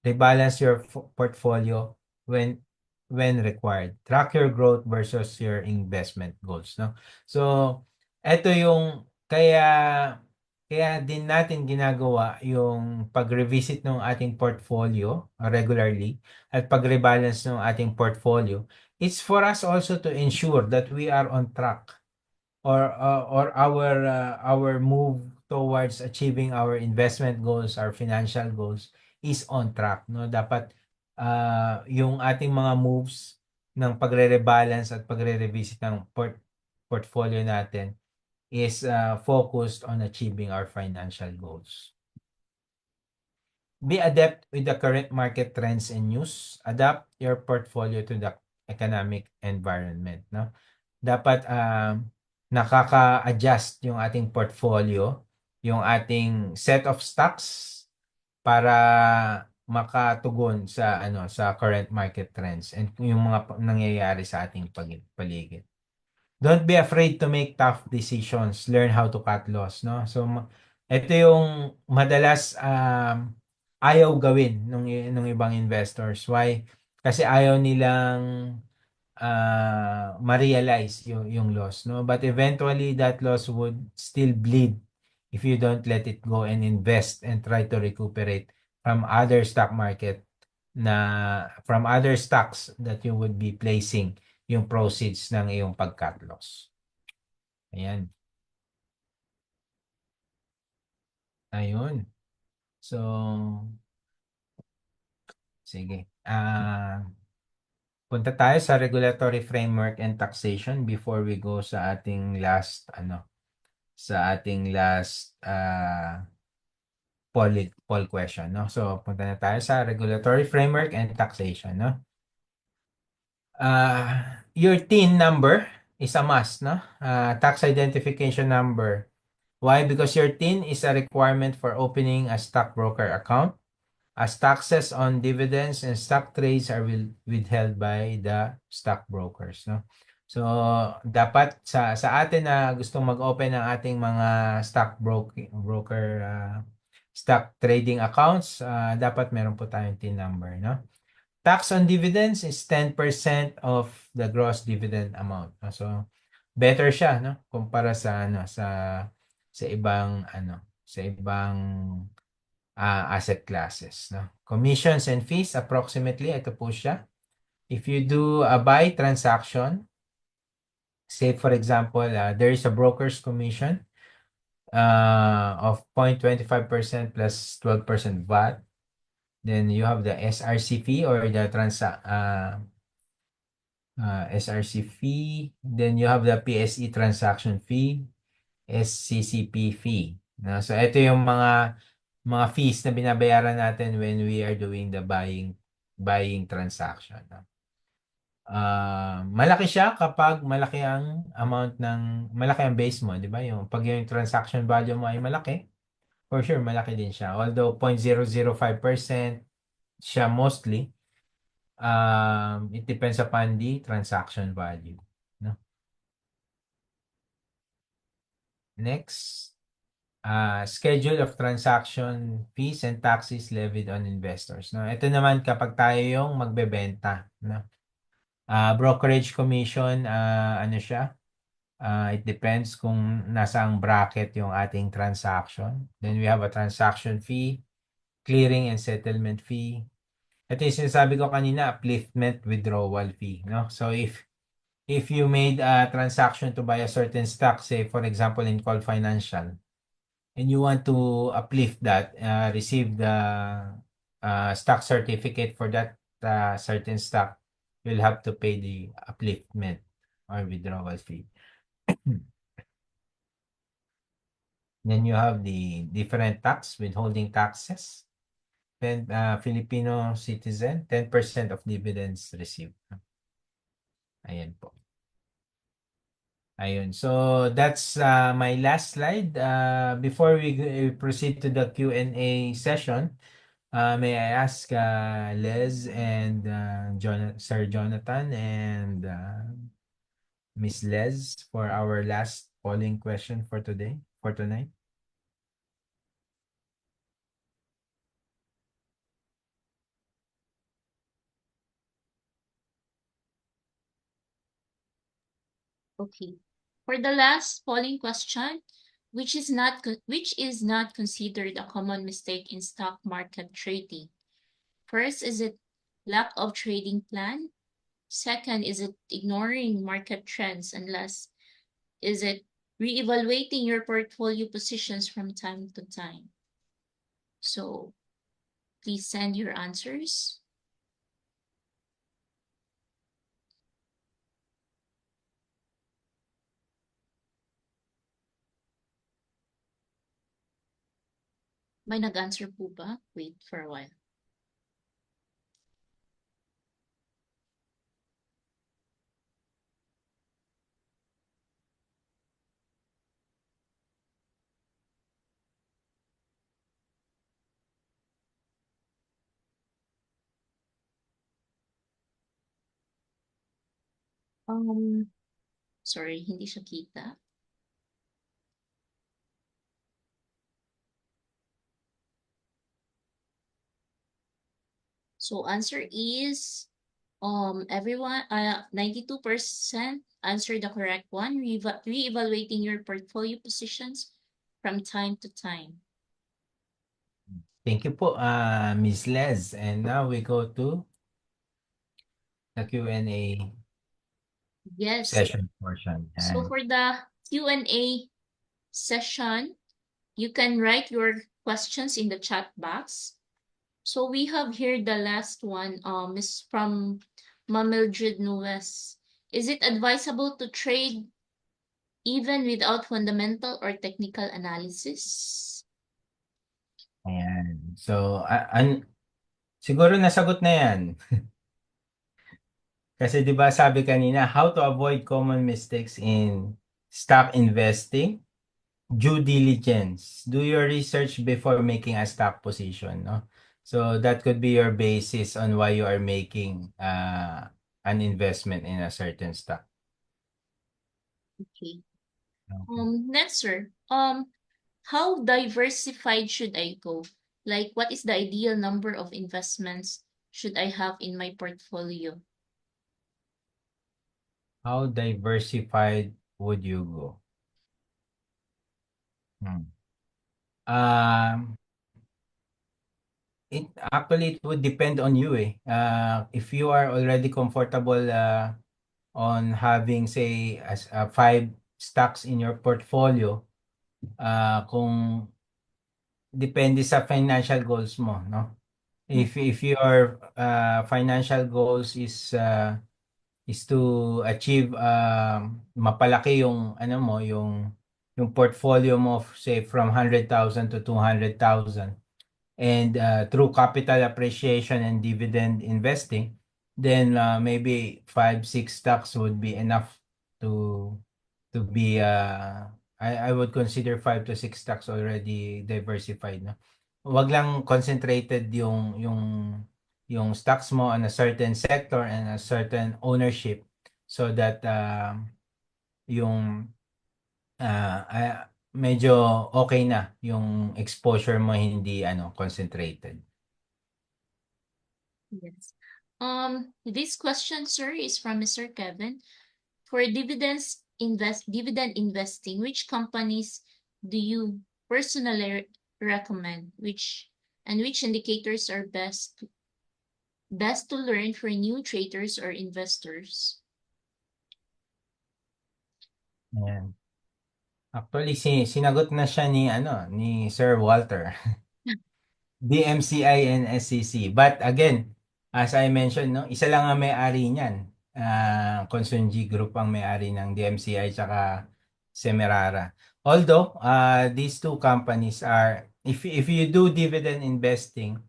Rebalance your portfolio when required. Track your growth versus your investment goals, no? So, eto yung kaya din natin ginagawa yung pag-revisit ng ating portfolio regularly at pag-rebalance ng ating portfolio. It's for us also to ensure that we are on track or our move towards achieving our investment goals, our financial goals is on track, no? Dapat yung ating mga moves ng pagre-rebalance at pagre-revisit ng portfolio natin is focused on achieving our financial goals. Be adept with the current market trends and news. Adapt your portfolio to the economic environment, no? Dapat nakaka-adjust yung ating portfolio, yung ating set of stocks para makatugon sa sa current market trends and yung mga nangyayari sa ating paligid. Don't be afraid to make tough decisions. Learn how to cut loss, no? So ito yung madalas ayaw gawin nung ibang investors. Why? Kasi ayaw nilang ma-realize yung loss, no? But eventually that loss would still bleed if you don't let it go and invest and try to recuperate from other from other stocks that you would be placing yung proceeds ng iyong pag-cut loss. Ayan. Ayun. So, sige. Punta tayo sa regulatory framework and taxation before we go sa ating last poll question, no? So, punta na tayo sa regulatory framework and taxation, no? Your TIN number is a must, no? Tax identification number. Why? Because your TIN is a requirement for opening a stockbroker account, as taxes on dividends and stock trades are withheld by the stockbrokers, no? So, dapat sa atin na gustong mag-open ng ating mga broker stock trading accounts, dapat meron po tayong TIN number, no? Tax on dividends is 10% of the gross dividend amount, no? So, better siya, no? Kumpara sa ibang asset classes, no? Commissions and fees, approximately, ito po siya. If you do a buy transaction, say for example, there is a broker's commission of 0.25% plus 12% VAT. Then you have the SRC fee or the SRC fee. Then you have the PSE transaction fee, SCCP fee. No? So ito yung mga fees na binabayaran natin when we are doing the buying transaction. No? Malaki siya kapag malaki ang base mo, di ba? Pag yung transaction value mo ay malaki, for sure malaki din siya. Although 0.005% siya mostly, it depends upon the transaction value, no? Next, schedule of transaction fees and taxes levied on investors, no? Ito naman kapag tayo yung magbebenta, no? Brokerage commission, siya? It depends kung nasaang bracket yung ating transaction. Then we have a transaction fee, clearing and settlement fee. Ito yung sinasabi ko kanina, upliftment withdrawal fee, no? So if you made a transaction to buy a certain stock, say for example in Call Financial, and you want to uplift that, receive the stock certificate for that certain stock, you'll have to pay the upliftment or withdrawal fee. Then you have the different tax, withholding taxes. Then Filipino citizen, 10% of dividends received. Ayan po. Ayun. So that's my last slide. Before we proceed to the Q&A session, May I ask Les and Sir Jonathan and Miss Les for our last polling question for tonight?
Okay. For the last polling question, which is not considered a common mistake in stock market trading? First, is it lack of trading plan? Second, is it ignoring market trends? And last, is it reevaluating your portfolio positions from time to time? So please send your answers. May nag-answer po ba? Wait for a while. Sorry, hindi siya kita. So answer is everyone 92% answered the correct one, reevaluating your portfolio positions from time to time.
Thank you po, Miss Les. And now we go to the Q&A
Yes.
session portion.
So for the Q&A session, you can write your questions in the chat box. So we have here the last one, is from Mamildred Nuez. Is it advisable to trade even without fundamental or technical analysis?
Ayan. So, siguro nasagot na yan. Kasi 'di ba sabi kanina, how to avoid common mistakes in stock investing? Due diligence. Do your research before making a stock position, no? So that could be your basis on why you are making an investment in a certain stock.
Okay.
Okay.
Next, sir. How diversified should I go? Like, what is the ideal number of investments should I have in my portfolio?
How diversified would you go? Hmm. Um, it would depend on you eh. If you are already comfortable on having say as 5 stocks in your portfolio, kung depende sa financial goals mo, no? If your financial goals is to achieve mapalaki yung ano mo, yung portfolio mo say from 100,000 to 200,000 and through capital appreciation and dividend investing, then maybe 5, 6 stocks would be enough to be I would consider 5 to 6 stocks already diversified, no? Wag lang concentrated yung stocks mo on a certain sector and a certain ownership so that yung medyo okay na yung exposure mo hindi concentrated.
Yes. This question, sir, is from Mr. Kevin. For dividend investing, which companies do you personally recommend? Which indicators are best to learn for new traders or investors?
Ayan. Actually, sinagot na siya ni Sir Walter. DMCI and SCC. But again, as I mentioned, no, isa lang ang may-ari niyan. Consunji Group ang may-ari ng DMCI tsaka Semerara. Although, these two companies are, if you do dividend investing,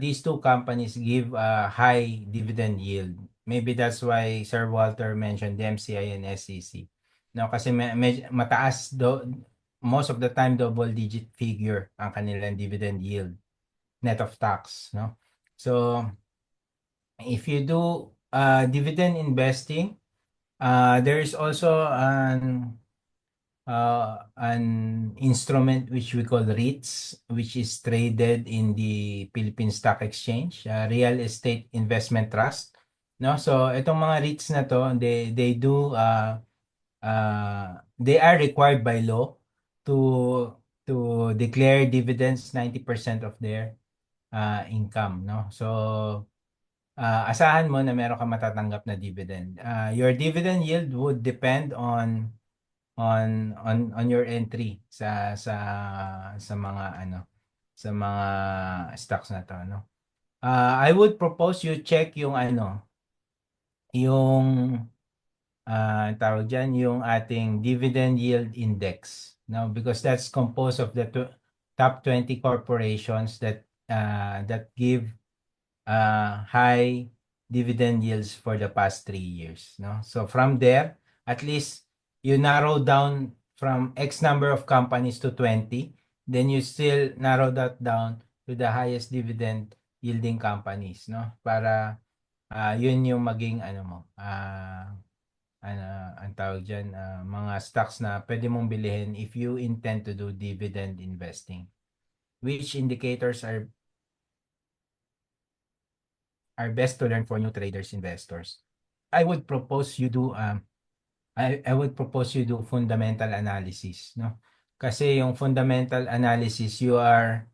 these two companies give a high dividend yield. Maybe that's why Sir Walter mentioned DMCI and SCC. No, kasi mataas most of the time double digit figure ang kanilang dividend yield. net of tax, no? So if you do dividend investing, there is also an instrument which we call REITs, which is traded in the Philippine Stock Exchange, Real Estate Investment Trust. No, so itong mga REITs na to, they are required by law to declare dividends 90% of their income, no? So asahan mo na meron kang matatanggap na dividend. Your dividend yield would depend on your entry sa mga sa mga stocks na to, no. I would propose you check yung yung tawag diyan, yung ating dividend yield index, no, because that's composed of the top 20 corporations that give high dividend yields for the past 3 years, no? So from there, at least you narrow down from X number of companies to 20, then you still narrow that down to the highest dividend yielding companies, no? Para yun yung maging ang tawag diyan, mga stocks na pwede mong bilihin if you intend to do dividend investing. Which indicators are best to learn for new traders, investors? I would propose you do fundamental analysis, no? Kasi yung fundamental analysis, you are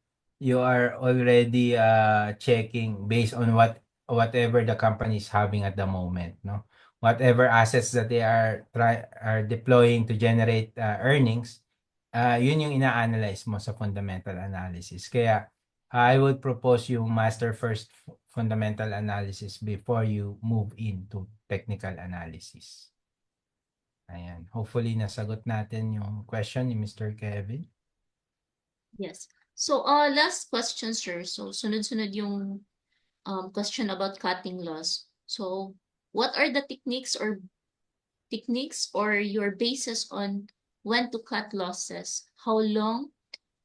already checking based on whatever the company is having at the moment, no? Whatever assets that they are deploying to generate earnings, yun yung ina-analyze mo sa fundamental analysis. Kaya I would propose you master first fundamental analysis before you move into technical analysis. Ayan. Hopefully, nasagot natin yung question ni Mr. Kevin.
Yes. So, last question, sir. So, sunod-sunod yung question about cutting loss. So, what are the techniques or your basis on when to cut losses? How long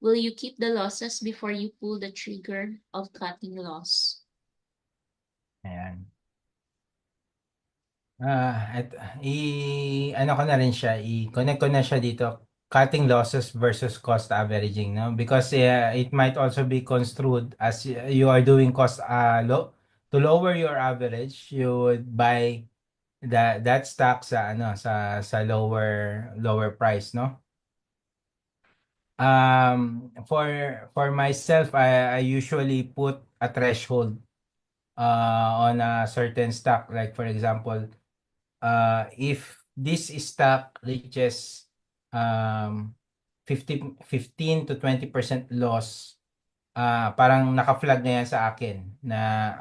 will you keep the losses before you pull the trigger of cutting loss?
Ayan. Ano ko na rin siya, i-connect ko na siya dito, cutting losses versus cost averaging, no? Because it might also be construed as you are doing cost to lower your average, you would buy that stock sa lower price, no? For myself, I usually put a threshold on a certain stock, like for example, if this stock reaches 15 to 20% loss, parang naka-flag na yan sa akin na